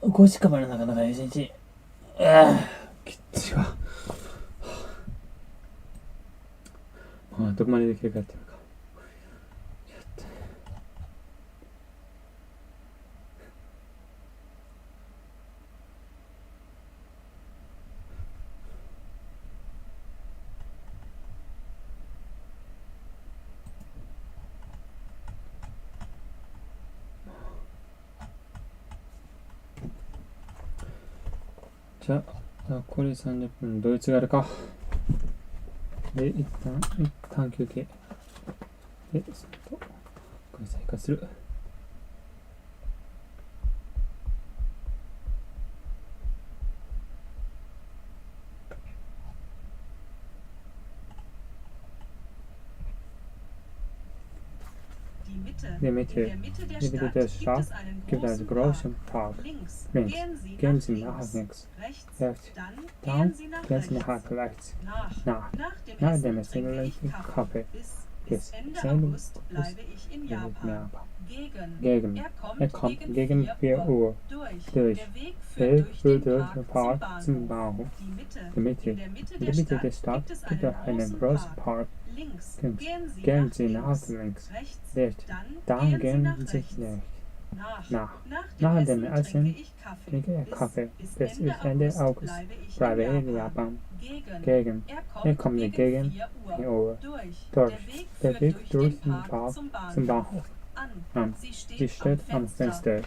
Speaker 1: 5時間までなかなか1日。きっついわ。どこまでできるかっていうか。じゃあ、残り30分、ドイツがあるか。で、一旦休憩。で、そのと、これ再開する。
Speaker 2: Die Mitte.
Speaker 1: Die
Speaker 2: In
Speaker 1: Mitte
Speaker 2: der Mitte der
Speaker 1: der
Speaker 2: Stadt
Speaker 1: Stadt
Speaker 2: gibt es einen großen Park.
Speaker 1: Links.
Speaker 2: Links.
Speaker 1: Gehen
Speaker 2: Gehen
Speaker 1: Sie
Speaker 2: Sie
Speaker 1: nach
Speaker 2: nach
Speaker 1: links.
Speaker 2: links.
Speaker 1: Rechts.
Speaker 2: Dann
Speaker 1: Dann
Speaker 2: gehen Sie
Speaker 1: gehen
Speaker 2: nach
Speaker 1: Sie
Speaker 2: rechts.
Speaker 1: nach rechts.
Speaker 2: Nach
Speaker 1: Nach
Speaker 2: dem
Speaker 1: dem
Speaker 2: Essen trinke ich Kaffee. Bis Ende August bleibe ich in Japan.
Speaker 1: Gegen.
Speaker 2: Er kommt gegen 4 Uhr durch. Der Weg führt durch den Park zum Bahnhof.
Speaker 1: Die Mitte.
Speaker 2: In der
Speaker 1: In
Speaker 2: Mitte
Speaker 1: der
Speaker 2: der
Speaker 1: Mitte
Speaker 2: Stadt
Speaker 1: der Stadt
Speaker 2: gibt es einen großen Park.
Speaker 1: Links.
Speaker 2: Links.
Speaker 1: Gehen Sie nach
Speaker 2: links.
Speaker 1: links.
Speaker 2: Rechts.
Speaker 1: Dann gehen Sie
Speaker 2: rechts.
Speaker 1: rechts.
Speaker 2: Nach
Speaker 1: Nach
Speaker 2: dem
Speaker 1: dem
Speaker 2: Essen
Speaker 1: Essen
Speaker 2: trinke ich Kaffee. Bis Ende August
Speaker 1: bleibe
Speaker 2: bleibe
Speaker 1: ich
Speaker 2: ich
Speaker 1: in
Speaker 2: in
Speaker 1: Japan.
Speaker 2: Japan.
Speaker 1: Gegen.
Speaker 2: Er kommt gegen 4 Uhr durch. Der Weg durch den Park zum Bahnhof.
Speaker 1: An.
Speaker 2: Sie steht am Fenster.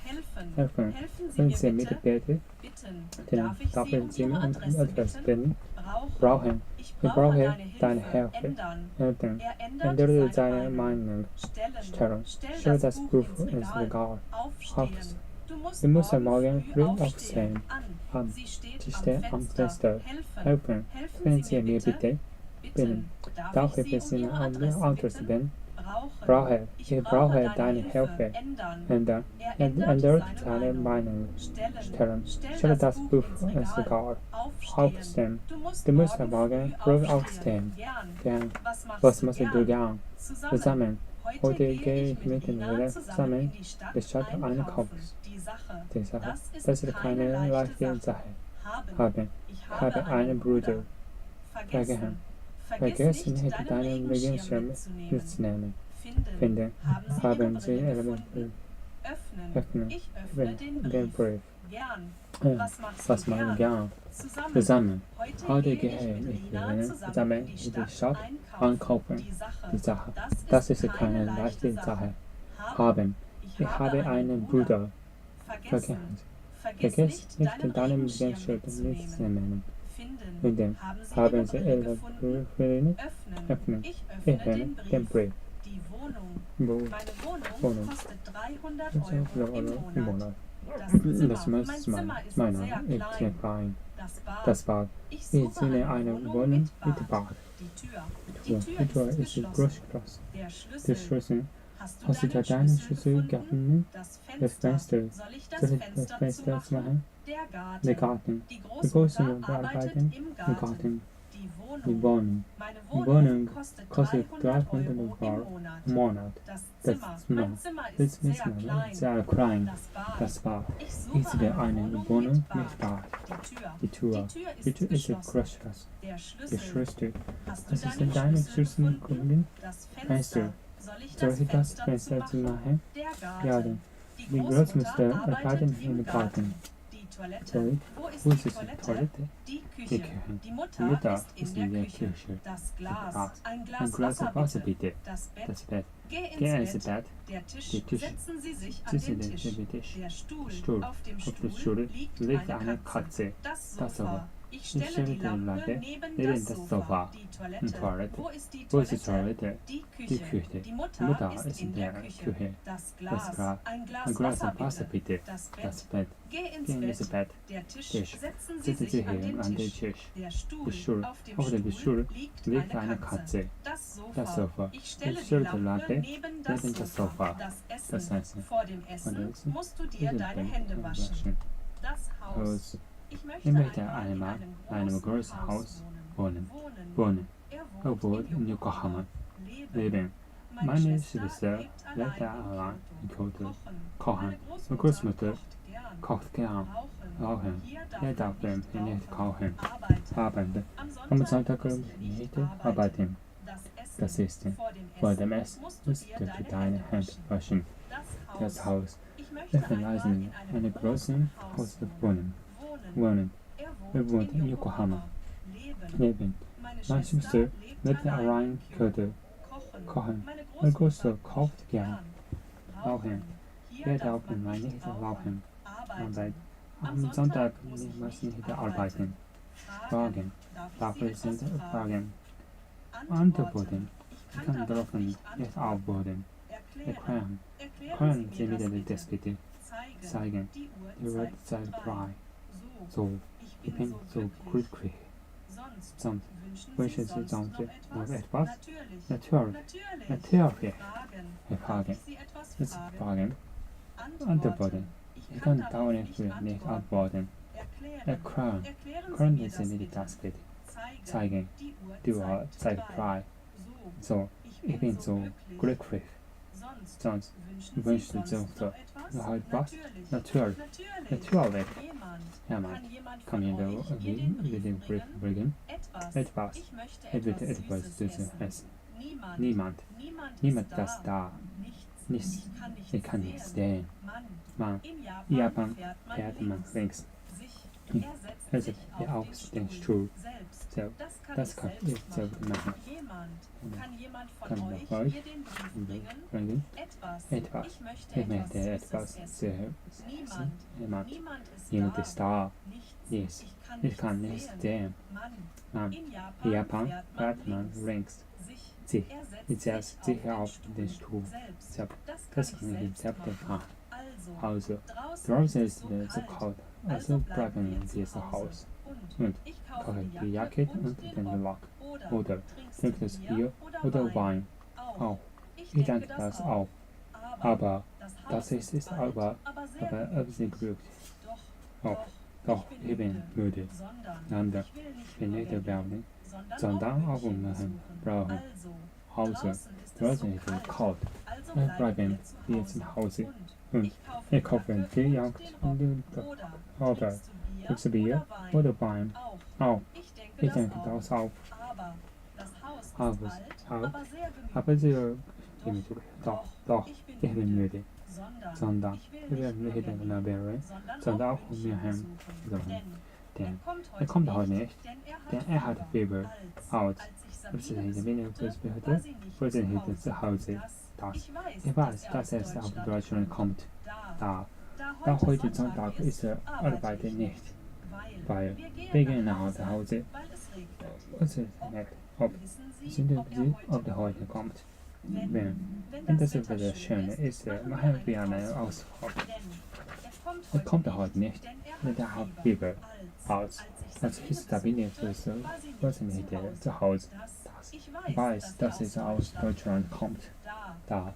Speaker 1: Helfen.
Speaker 2: Können
Speaker 1: Sie mit bitte?
Speaker 2: Darf ich Sie um etwas bitten?
Speaker 1: Brauchen.
Speaker 2: Ich
Speaker 1: Ich brauche
Speaker 2: deine
Speaker 1: Hilfe.
Speaker 2: Hilfe.
Speaker 1: Ändere seine Meinung. Stellen. Stell das Buch ins Regal. Aufs.
Speaker 2: Du musst morgen früh aufstehen.
Speaker 1: An.
Speaker 2: Sie
Speaker 1: Sie
Speaker 2: steht
Speaker 1: steht
Speaker 2: am Fenster.
Speaker 1: Helfen. Können Sie mir bitte?
Speaker 2: Bitten.
Speaker 1: Darf ich es in Ihr Autos bitten? Ich brauche deine Hilfe. Ändern. Ändert seine Meinung. Stellen. Stell das Buch ins Regal. Aufstehen. Du musst morgen früh aufstehen. Gern. Was machst du gern? Zusammen. Heute gehe ich mit den Mädels zusammen die Stadt einkaufen. Die Sache. Das ist keine leichte Sache. Ich habe einen Bruder. Vergessen hätte deinen Regenschirm mitzunehmen. Finden. Haben Sie Elemente. Öffnen.
Speaker 2: Ich öffne
Speaker 1: Den Brief.
Speaker 2: Was machst du gern?
Speaker 1: Zusammen. Heute
Speaker 2: gehe
Speaker 1: gehe
Speaker 2: ich mit
Speaker 1: ich
Speaker 2: Lina
Speaker 1: mit zusammen in die Stadt einkaufen. Die Sache. Das ist keine leichte Sache. Haben. Ich habe einen Bruder. Vergiss nicht deinen Regenschirm mitzunehmen. Finden. Haben Sie Elemente. Öffnen. Ich öffne den Brief.
Speaker 2: Meine Wohnung kostet 300 € im Monat.
Speaker 1: Das muss meiner Klein. Das Bad. Ich sehe eine Wohnung mit Bad. Die Tür ist groß. Der Schlüssel. Hast du deine Schlüssel gefunden? Das Fenster. Soll ich das Fenster machen? Der Garten. Die großen Arbeiten im Garten. Die Wohnung. Die Wohnung kostet 300 € im Monat. Das Zimmer ist sehr klein. Das Bad. Ich sehe eine Wohnung mit Bad. Die Tür ist groß. Der Schlüssel. Hast du deine Schlüssel gefunden? Fenster. Soll ich das Fenster zumachen? Ja, die Großmutter arbeiten im Garten. Toilette. Wo ist die Toilette? Die Küche. Die Mutter ist in der Küche. Das Glas. Ein Glas Wasser bitte. Das Bett. Geh ins Bett. Der Tisch. Setzen Sie sich an den Tisch. Der Stuhl. Auf dem Stuhl liegt eine Katze. Das Sofa. Ich stelle die Lampe neben das Sofa. Die Toilette. Wo ist die Toilette? Die Küche. Die Mutter ist in der Küche. Das Glas. Ein Glas Wasser bitte. Das Bett. Geh ins Bett. Der Tisch. Setzen Sie sich an den Tisch. Der Stuhl. Auf dem Stuhl liegt eine Katze. Das Sofa. Ich stelle die Lampe neben das Sofa. Das Essen. Vor dem Essen musst du dir deine Hände waschen. Das Haus. Ich möchte einmal in einem großen Haus wohnen. Er wohnt in Yokohama. Leben. Meine Schwester lebt allein in Kyoto. Kochen. Meine Großmutter kocht gern. Rauchen. Er darf nicht kochen. Arbeiten. Am Sonntag nicht arbeiten. Das ist vor dem Essen musst du deine Hände waschen. Das Haus. Wir verlassen eine große Haus wohnen. Er wohnt in Yokohama. Leben. Meine Schwester lebt allein in Kyoto. Kochen. Meine Großmutter kocht gern. Rauchen. Er darf nicht rauchen. Arbeit. Am Sonntag muss nicht arbeiten. Fragen. Dafür sind Fragen. Antworten. Ich kann darauf nicht antworten. Erklären. Können Sie mir das bitte zeigen? Die Uhrzeit frei. So, ich bin so glücklich. Sonst wünschen Sie sonst noch etwas? Natürlich. Fragen. Jetzt Fragen. Antworten. Ich kann dauernd nicht antworten. Erklären. Können Sie mir das bitte zeigen? Die Uhrzeit frei. So, ich bin so glücklich. Sonst wünschst du sonst noch etwas? Natürlich. Jemand kann mir mit dem Brief bringen. Etwas. Er wird etwas zu essen. Niemand. Niemand das da. Nichts. Ich kann nicht sehen. Man. In Japan fährt man links. Er setzt auf den Stuhl. Das kann ich selbst machen. Kann man euch bringen? Etwas. Ich möchte etwas zu essen. Niemand ist da. Nichts. Ich kann nicht sehen. Man. In Japan fährt man links. Ich setze sich auf den Stuhl. Das kann ich selbst machen. Also, draußen ist es so kalt, also bleiben wir zu Hause. Und koche die Jacke und den Lack. Oder trinkt das Bier oder Wein. Auch. Ich denke das auch. Aber das ist aber absolut glücklich. Doch, ich bin müde. Nein, ich bin nicht werden, sondern aufmachen brauchen. Hause. Draußen ist es kalt. Bleiben wir zu Hause. Und ich kaufe die Jagd und oder das Bier oder Wein. Auch. Ich denke das auch. Aber sehr gemütlich. Doch, ich bin müde. Sondern ich werde nicht mehr werden, sondern auch mir heim. Denn er kommt heute nicht, denn er hat Fieber. Als ich wir sind hinten zu Hause. Ich weiß, dass er aus Deutschland kommt. Da heute Sonntag ist er arbeitet nicht, weil wir gehen nach Hause. Es ist nicht, ob er heute kommt. Wenn das Wetter schön ist, machen wir einen Ausflug. Er kommt heute nicht, denn er hat Fieber. Als ich da bin, ist er nicht zu Hause. Ich weiß, dass er aus Deutschland kommt. Da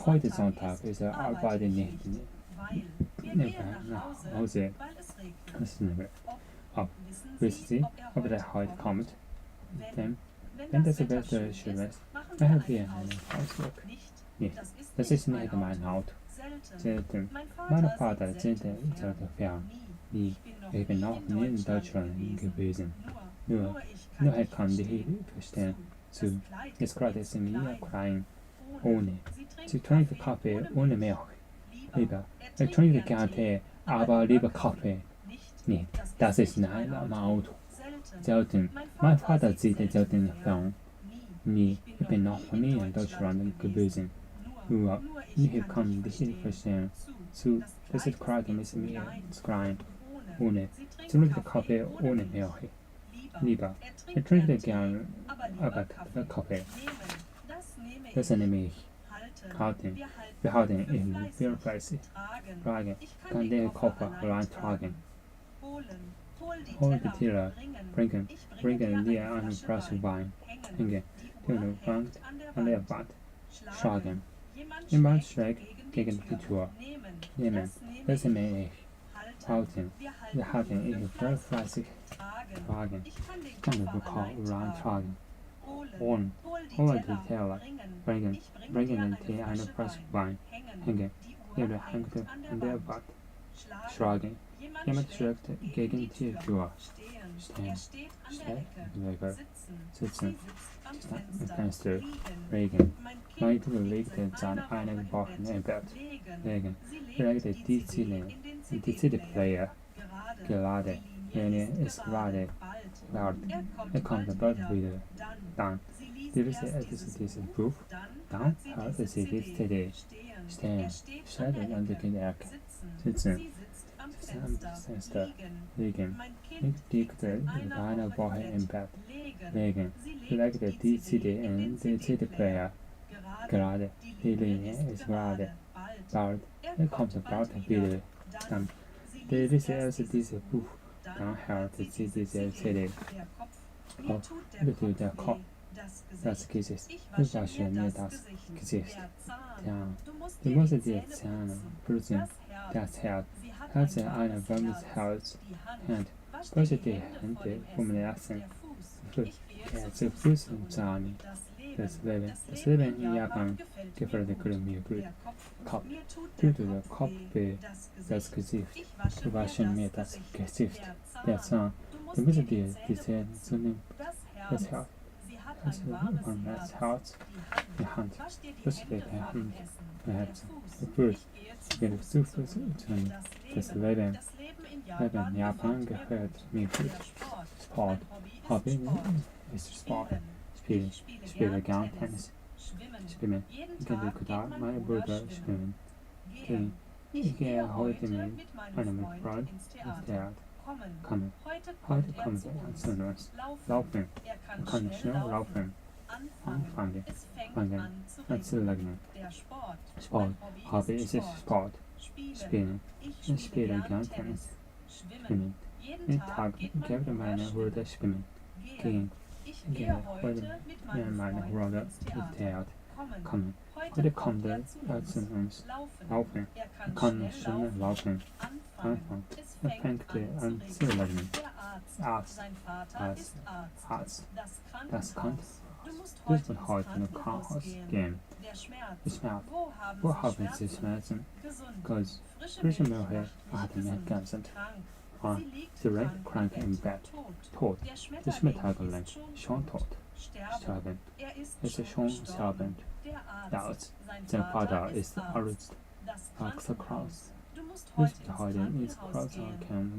Speaker 1: heute Sonntag ist er arbeitet nicht nach Hause. Wissen Sie, ob er heute kommt? Denn wenn das Wetter schön ist, machen wir einen Ausflug. Nicht, das ist nicht mein Auto. Selten. Mein Vater sind fern. Nie. Ich bin noch nie in Deutschland gewesen. Nur er kann die verstehen. Jetzt gerade ist mir klein. Ohne. Sie trinkt Kaffee ohne Milch. Lieber. Er trinkt gern Tee, aber lieber Kaffee. Nee, das ist nicht mein Auto. Selten. Mein Vater sieht selten fern. Nie. Ich bin noch nie in Deutschland gewesen. Nur ich kann dich verstehen. Das ist gerade mit mir klein. Ohne. Sie trinkt Kaffee ohne Milch. Lieber. Er trinkt gern aber Kaffee. Das nehme ich. Halten. Wir halten in 34. Frage. Kann der Koffer reintragen? Hol die Tiere. Bringen dir eine Flasche Wein. Hänge. Den Wand an der Wand. Schlagen. Jemand schlägt gegen die Tür. Nehmen. Das nehme ich. Halten. Wir halten in 34. Fragen. Kann der Koffer reintragen? Horn, Horn die Teller, bringen den Tee eine Flasche Wein, hängen, ihre Hände an der Wand, schlagen, jemand schlägt gegen die Tür, stehen, sitzen, am Fenster, Regen, Leute legte an einem Wochen im Bett, Regen, legte die CD-Player, gerade, Linie ist gerade, laut, kommt bald wieder, dann, dieses Buch, dann hört sie die CD, stehen, und in der Ecke, sitzen, am Fenster, liegen, liegt in einer Woche im Bett, legen, legte die CD in den CD-Player, gerade, die Linie ist gerade, bald, kommt bald wieder, dann, dieses Buch, dann hört sie diese CD, bitte der Kopf, das Gesicht, wasche mir das Gesicht, ja, du musst dir Zähne putzen, das Herz ein warmes Herz, Hand, wasche die Hände vom Lassen, der Fuß und Zahn, das Leben in Japan gefällt mir gut, Kopf, tut der Kopf weh, das Gesicht, du wasche mir das Gesicht, der Zahn, du musst dir die Zähne zunehmen, das Herz, das Herz, die Hand, das Hand, der Herz, der Fuß, der Fuß und das Leben in Japan gefällt mir gut. Sport, Hobby ist Sport, spiele gern Tennis, schwimmen, ich gehe gut meine Brüder schwimmen, ich gehe heute mit einem Freund ins Theater. Heute kommen wir zu uns. Laufen. Man kann schnell laufen. Anfangen. An zu lernen. Sport. Hobby ist Sport. Spielen. Ich spiele gern Tennis. Schwimmen. Jeden Tag gebe meine Brüder schwimmen. Gehen. Ich gehe heute mit meiner Brüder ins Theater. Kommen. Heute kommt er zu uns. Laufen. Man kann schnell laufen. Anfangen. Er fängt an zu lernen. Arzt. Das kann. Du musst heute ins Krankenhaus gehen. Schmerz. Wo haben Sie Schmerzen? Gut. Frische Milch hat mir gegessen. Sie liegt krank im Bett. Tot. Die Schmetterling schon tot. Sterben. Es ist schon sterbend. Der Arzt. Sein Vater ist Arzt. Kraus. Du musst heute ins Krankenhaus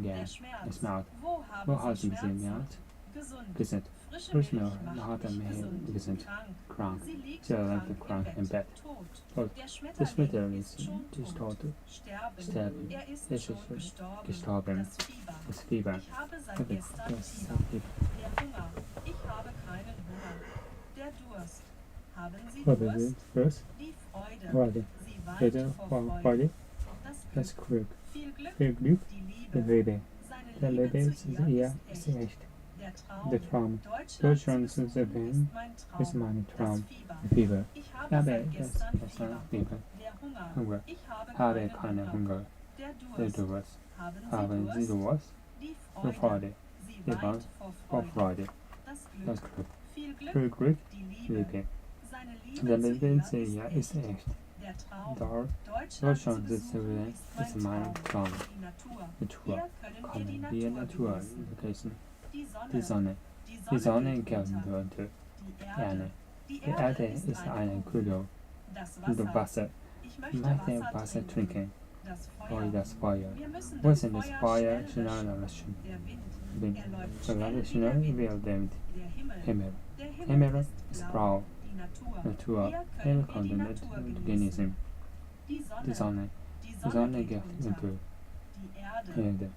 Speaker 1: gehen. Schmerz. Wo haben Sie Schmerz? Gesund. Frisch Milch hat mir gesund. Krank. Sie liegt krank im Bett. Tot. Die Schmetterling ist tot. Sterben. Es ist gestorben. Das Fieber. Ich habe sein Fieber. Der Hunger. Ich habe keinen Hunger. Der Durst. Haben Sie Durst? Die Freude. Sie weint vor Freude. Das Glück. Viel Glück. Die Liebe. Der Liebe ist echt. Der Traum. Deutschland zu sehen, ist mein Traum. Fieber. Ich habe das Fieber. Hunger. Ich habe keinen Hunger. Der Durst. Haben Sie Durst? Die Freude. Sie weint vor Freude. Das Glück. Viel Glück. Liebe. Seine Liebe ist echt. Deutschland zu sehen, ist mein Traum. Natur. Können wir Natur vergessen? Die Sonne. Die Sonne könnte. Erde. Die Erde ist eine Kugel. Das Wasser. Ich möchte Wasser trinken. Das Feuer. Wir müssen das Feuer schneller löschen. Wind. Schnell wie der Wind. Himmel. Himmel ist blau. Natur. Himmel konnte nicht genießen. Die Sonne. Die Sonne geht unter. Erde.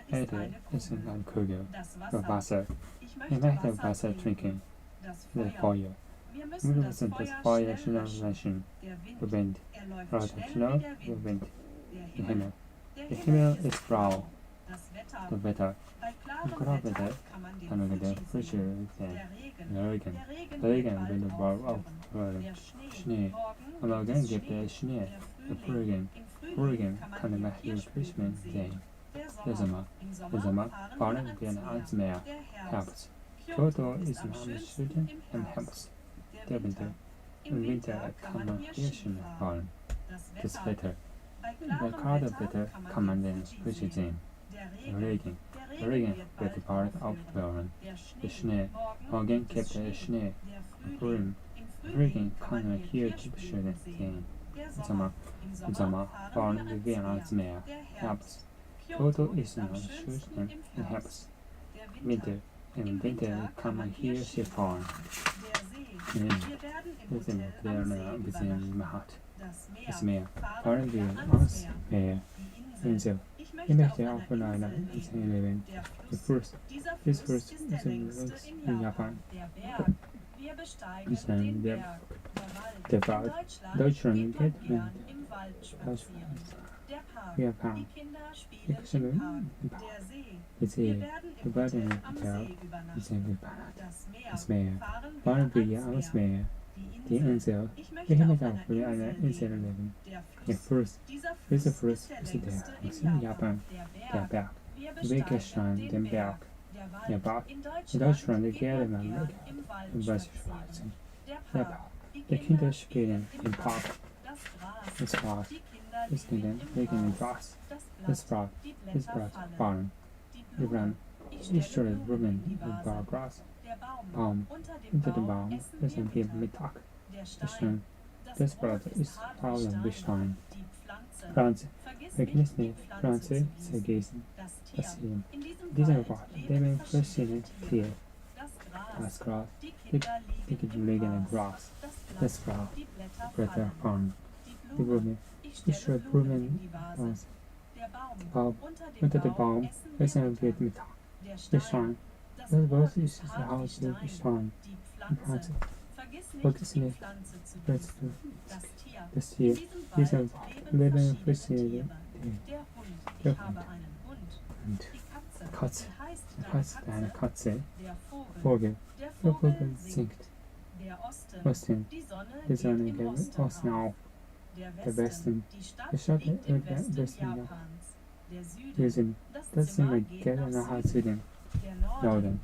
Speaker 1: Erde ist eine Kugel. Das Wasser. Ich möchte Wasser trinken. Das Feuer. Wir müssen das Feuer schnell löschen. Der Wind. Läuft schnell wie der Wind. Der Himmel. Der Himmel ist blau. Das Wetter. Bei klarem Wetter kann man der frische Regen. Regen wird blau aufhören. Schnee. Am Morgen gibt es Schnee. Frühling kann man hier Christmas sehen. Der Sommer. Im Sommer fahren wir ans Meer. Herbst. Kyoto is an student and helps. Der Winter kann man hier schön fahren. Das Wetter. Bei klarem Wetter kann man den Frühling sehen. Regen wird bald aufhören. Der Schnee. Morgen gibt es Schnee. Im Frühling kann man hier schön sehen. Im Sommer fahren wir ans Meer. Herbst. Kyoto is an student and helps. Winter. Im Winter kann man hier Skifahren. Wir sind ein bisschen macht. Das Meer. Fahren wir ans Meer. Insel. Ich möchte auf einer Insel leben. This first is in Japan. Ist ein der Wald. Deutschland geht mit Japan. Ich stimme im Park. Ich sehe, wir werden im Hotel. Wir sind gepaart. Das Meer. Fahren wir ans Meer. Die Insel. Ich möchte auf einer Insel leben. Dieser Fluss ist in Japan. Der Berg. Wir gestern den Berg. Der Wald. In Deutschland geht man im Waldschwarzen. Der Park. Die Kinder spielen im Park. Das Rad. Das Kinder liegen im Gras. Das Rad fahren. Ich stelle Blumen im Gras. Baum. Unter dem Baum essen wir Mittag. Das Brot ist Augen Stein. Pflanze. Vergiss nicht, Pflanze zergießen. Das Hirn. In diesem Wort leben verschiedene Tiere. Das Gras. Die Kinder liegen im Gras. Das Rad. Blätter fahren. Die Blume. Ich stelle Blumen aus. Baum. Unter dem Baum essen wir Mittag. Gestein. Das Wort ist das Haus der Gestein. Pflanze. Vergiss nicht, das Tier. Dieser Wort leben verschiedene Tiere. Der Hund. Katze. Das heißt eine Katze. Vogel. Der Vogel singt. Osten. Die Sonne geht Osten auf. Der Westen. Die Stadt im Westen Japans. Süden. Das sind gerne nach Süden. Norden.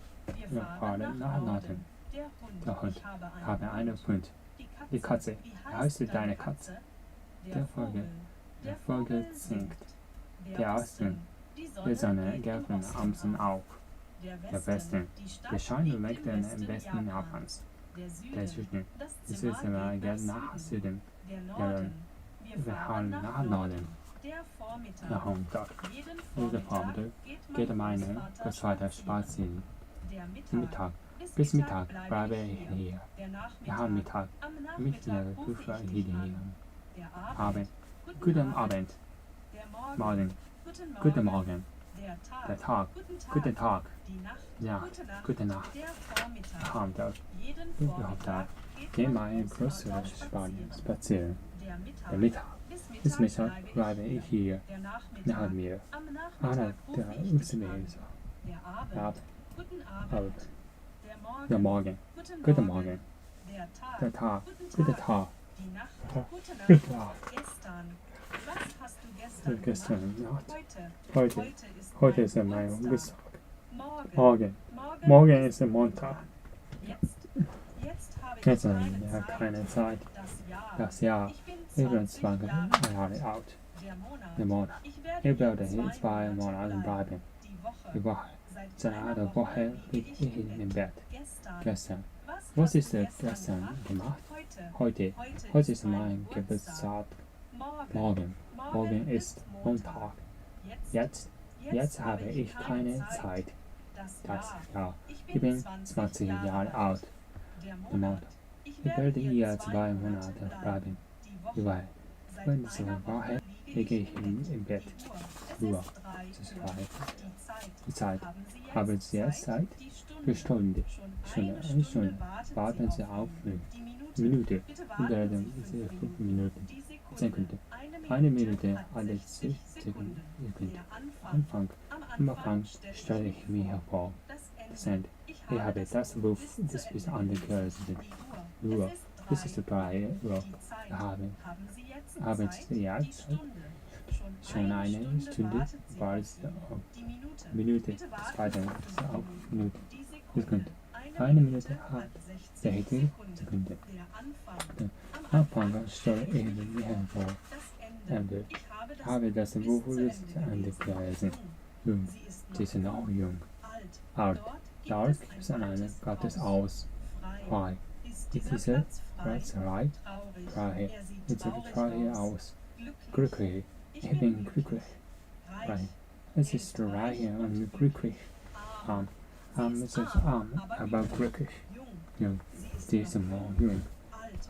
Speaker 1: Wir fahren nach Norden. Der Hund. Ich habe einen Hund. Die Katze. Wie heißt deine Katze? Der Vogel singt. Der Osten. Die Sonne geht am Sonne auf. Der Westen. Die Scheine legt im Westen Japans. Der Süden. Die Sonne geht nach Süden. Wir fahren nach Norden. Der Vormittag. Dieser Vormittag geht meine Großvater spazieren. Bis Mittag bleibe ich hier. Nach Mittag dürfen wir hier. Abend. Guten Abend. Morgen. Guten Morgen. Der Tag. Guten Tag. Nacht. Gute Nacht. Vormittag. Überhaupt gehen wir in größere Spanien spazieren. Der Mittag. Bis Mittag bleibe ich hier. Nach mir. Der Ausleser. Abend. Der Morgen. Guten Morgen. Der Tag. Guten Tag. Guten Tag. Gestern Nacht. Heute ist mein Geburtstag. Morgen ist Montag. Jetzt habe ich keine Zeit. Das Jahr. Ich bin 20 Jahre alt. Der Monat. Ich werde hier 2 Monate bleiben. Die Woche. Seit einer Woche liege ich im Bett. Gestern. Was ist gestern gemacht? Heute. Heute ist mein Geburtstag. Morgen ist Montag. Jetzt habe ich keine Zeit. Das Jahr. Ich bin 20 Jahre alt. Der Monat. Ich werde hier 2 Monate bleiben. Die Woche. Wenn es eine Woche liege ich im Bett. Uhr. Die Zeit. Haben Sie jetzt Zeit? Die Stunde. Eine Stunde. Warten Sie auf Minute. Wir werden 5 Minuten. Sekunden. Eine Minute, alle 10 Sekunden. Am Anfang stelle ich mir vor. Das Ende. Ich habe das Buch bis angehört. Uhr. Es ist 3 Uhr. Haben Sie jetzt Zeit? Schon eine Stunde, bald auf Minute, zweite auf Minute, Sekunde. eine Minute hat 60 Sekunden. Der Anfang steht eben irgendwo. Ende. Ich habe das bewusst angelesen. Jung. Sie ist noch jung. Alt. Dort gibt es einen Gottes frei. Ist dieser Platz frei? Frei. Sieht frei aus. Glücklich. Ich bin glücklich. Frei. Es ist reich und glücklich. Arm. Arm ist arm, aber glücklich. Jung. Sie ist noch jung. Alt.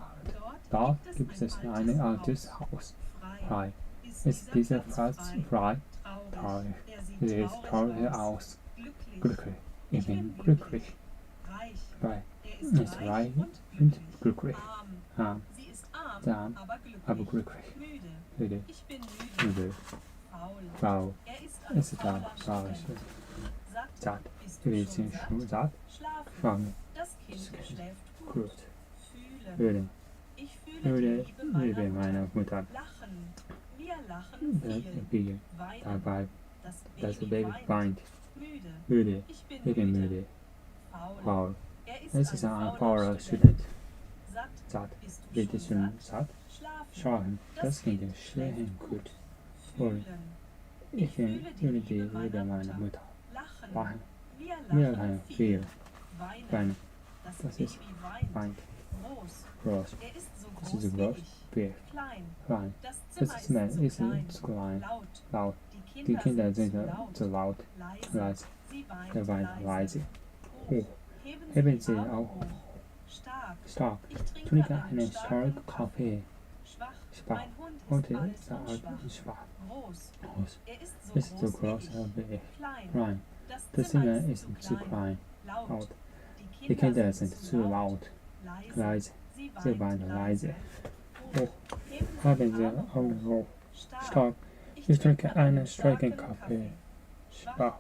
Speaker 1: Dort gibt es ein altes Haus. Frei. Ist dieser Platz frei? Traurig. Sie sieht traurig aus. Glücklich. Ich bin glücklich. Frei. Ist reich und glücklich. Arm. Arm, aber glücklich. Müde. Müde. Faul. Es ist traurig. Satt. Wir sind schon satt. Schwanger. Gut. Müde. Müde. Liebe meiner Mutter. Baby. Dabei. Das Baby weint. Müde. Ich bin müde. Faul. Es ist ein fauler Student. Satt. Bitte schön satt. Schlafen. Das Kind schläft gut. Voll. Ich fühle die Liebe meiner Mutter. Lachen. Wir lachen viel. Weinen. Das ist weint. Groß. Das ist groß. Viel. Klein. Das Zimmer ist zu klein. Laut. Die Kinder sind zu laut. Leise. Der weint leise. Hoch. Heben Sie auch stark. Ich trinke einen starken Kaffee. Schwach. Heute ist er schwach. Groß. Ist so groß wie ich. Klein. Das Zimmer ist zu klein. Laut. Die Kinder sind zu laut. Leise. Sie weinen leise. Hoch. Haben Sie Augen hoch. Stark. Ich trinke einen starken Kaffee. Schwach.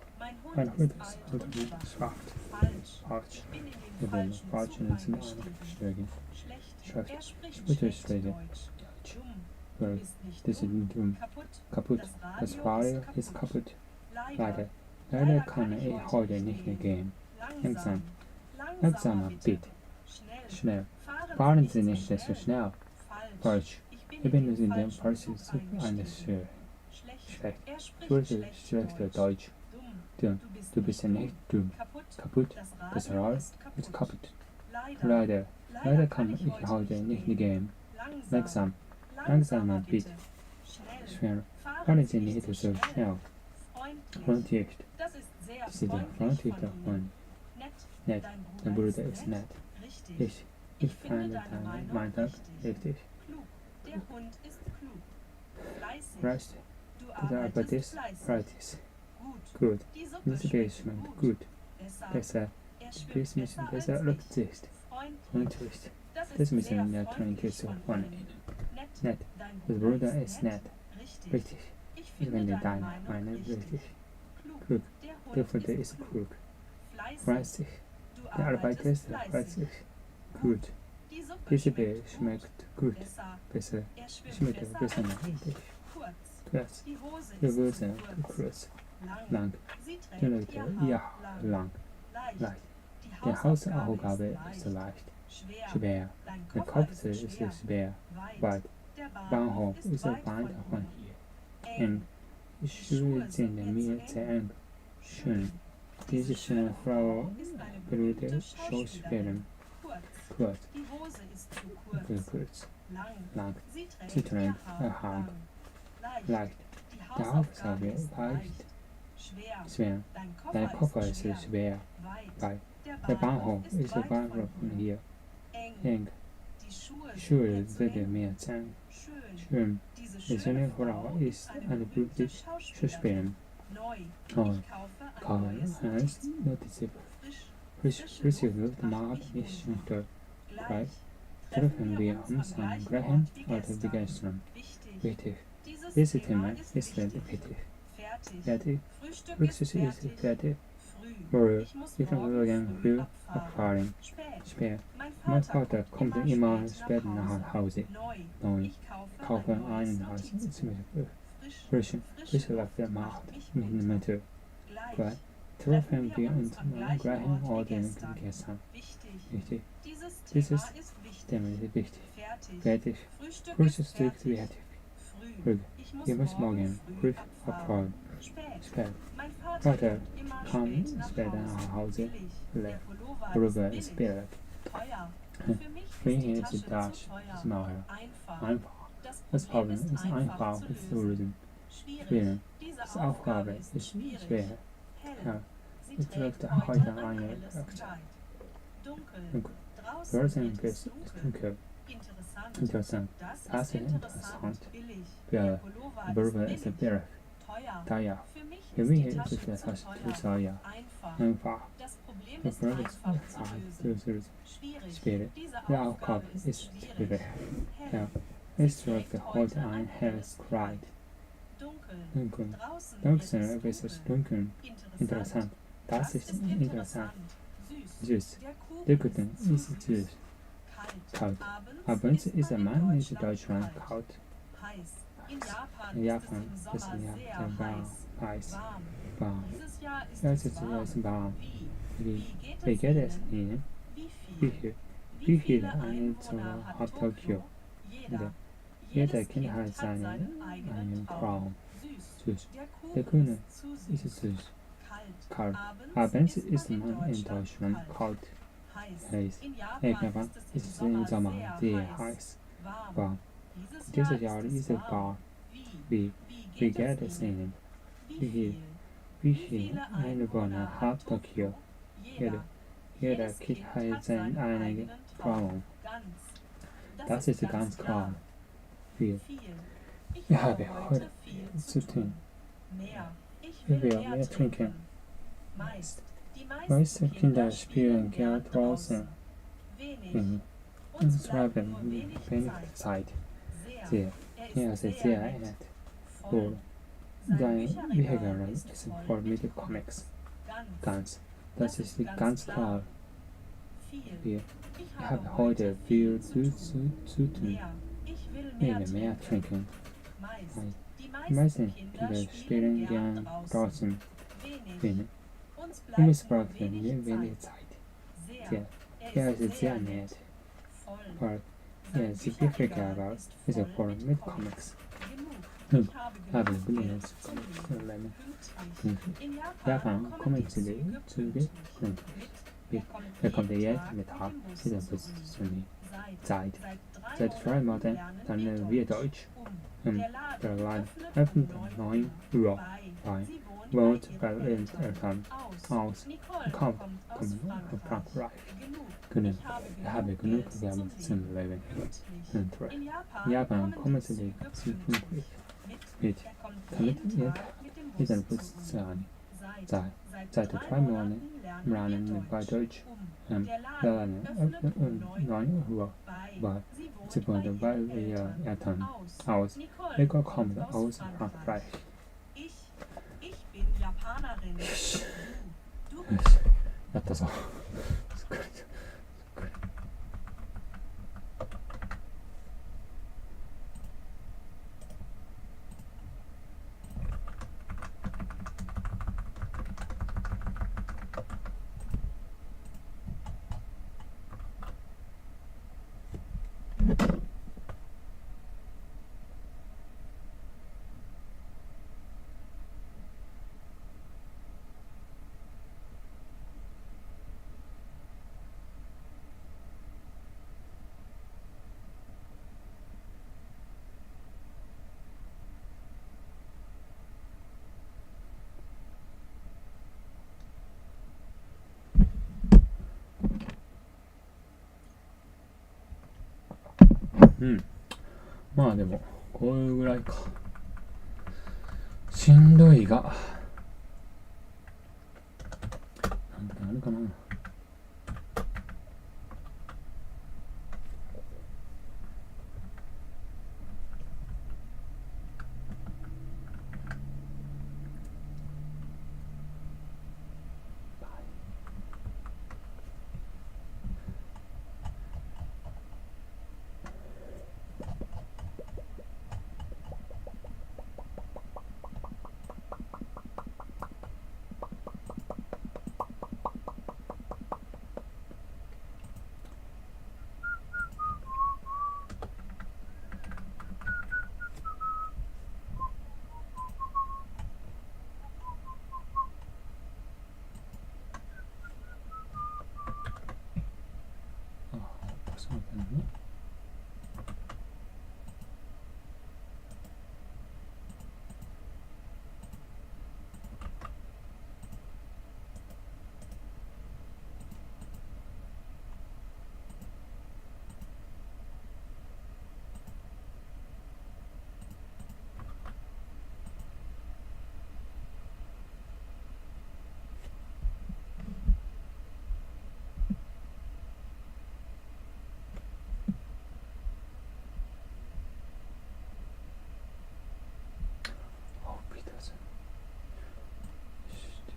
Speaker 1: Mein Hund ist schwach. Falsch. Ich bin falsch in den Anschlägen. Schlecht. Spreche. Das ist dumm. Kaputt. Das Fahrrad ist kaputt. Leider kann ich heute nicht mehr gehen. Langsam. Langsamer, bitte. Schnell. Fahren Sie nicht so schnell. Falsch. Ich bin in dem Prinzip eines Schlecht. Spreche schlechter Deutsch. Dumm. Du bist nicht dumm. Kaputt. Das Rad ist kaputt. Leider kann ich heute nicht gehen. Langsam. Langsamer, bitte. Schnell. Fahren Sie nicht so schnell. Freundlich. Sie sind freundlicher Hund. Nett. Dein Bruder ist nett. Ich finde meinen Tag richtig. Fleißig. Du arbeitest fleißig. Gut. Diese Geld schmeckt gut. Besser. Dies müssen besser Rücksicht. Freundlich. Das müssen wir trinken zu von ihnen. Nett. Der Bruder ist nett. Richtig. Ich finde deine Meinung richtig. Klug. Der Bruder ist klug. Fleißig. Der arbeitest fleißig. Gut. Diese Bier schmeckt gut. Besser. Schmeckt besser natürlich. Kurz. Die Hose kurz. Lang. Die Leute, ja, lang. Leicht. Die Hausaufgabe ist leicht. Schwer. Der Kopf ist schwer. Weit. Bahnhof ist weit von hier. Eng. Die Schuhe sind mir sehr eng. Schön. Diese schöne Frau würde Schauspielerin. Kurz. Kurz. Lang. Sie trägt Hand. Leicht. Die Aufgabe leicht. Schwer. Dein Koffer ist schwer. Weit. Der Bahnhof ist weit von hier. Eng. Die Schuhe sind mir sehr eng. Schön. Die schöne Frau ist eine gute Schauspielerin. Neu. Kaufe heißt Notiz. Frische Luft macht mich schön. Gleich treffen wir uns am gleichen Ort wie gestern. Wichtig. Dieses Thema ist wichtig. Fertig. Frühstück ist fertig. Früh. Ich muss morgen früh abfahren. Spät. Mein Vater kommt immer spät nach Hause. Neu. Ich kaufe einen Frische Luft macht mich müde. Gleich Treffen wir uns gleichen Orden gestern. Wichtig. Dieses Thema ist wichtig. Fertig. Frühstück fertig. Früh. Ich muss morgen früh abholen. Spät. Vater kam später nach Hause. Pullover ist billig. Für ihn ist das Mache. Einfach. Das Problem ist einfach zu lösen. Schwierig. Die Aufgabe ist schwer. Ja, ich trifft heute eine Aktion. Dunkel. Draußen ist dunkel. Interessant. Das ist interessant. Der Pullover ist billig. Teuer. Für mich ist das zu teuer. Einfach. Das Problem ist schwierig. Die Aufgabe ist schwierig. Ja, ich trifft heute ein helles Kleid. Dunkel. Draußen ist es dunkel. Interessant. Das ist interessant. Süß. Der Kuchen ist süß. Kalt. Abends ist man in Deutschland kalt. In Japan ist es warm. Heiß. Warm. Es ist warm. Wie geht es Ihnen? Wie viele einen zu Tokio? Jeder Kind hat seinen Traum. Süß. Der Kuchen ist süß. Kalt. Abends ist man in Deutschland kalt. Heiß. In Japan ist es im Sommer sehr heiß. Warm. Dieses Jahr ist es warm. Wie geht es Ihnen? Wie viele Einwohner hat Tokio? Jeder Kind hat seinen eigenen Traum. Das ist ganz klar. Viel. Ich habe heute viel zu tun. Ich will mehr trinken. Meiste Kinder spielen gerne draußen. Und treiben wenig Zeit. Er ist sehr nett. Wohl. Sein Wichtiger ist voll mit Comics. Ganz. Das ist ganz klar. Ich habe heute viel zu tun. Ich will mehr trinken. Die meisten Kinder spielen gern draußen. Uns braucht wenig Zeit. Er ist sehr nett. Voll. Er ist wichtiger, ist voll mit Comics. Ich habe genug Comics. Japan kommen Züge pünktlich. Er kommt jetzt Mittag, ist es Zeit. Seit 3 Monaten lernen wir Deutsch. Der Laden öffnet 9 Uhr bei wohnt bei ihren Eltern aus. Kommen von Frankreich. Ich habe genug Werbung zum Leben. In Japan kommen sie zu pünktlich. Damit ihr den Bewusstsein seit 3 Monaten lernen wir Deutsch. Wir lernen öffnet 9 Uhr bei sie wohnt bei ihren Eltern aus. Nico kommt aus Frankreich.
Speaker 5: Ich bin Japanerin. Du.
Speaker 1: やったぞ。まあでもこういうぐらいか。しんどいがなんとかなるかな。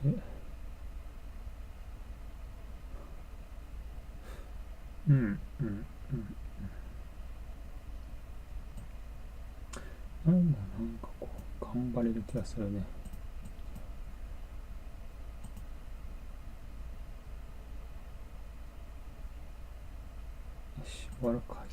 Speaker 1: なんかこう頑張れる気がするね。よし、終わるか。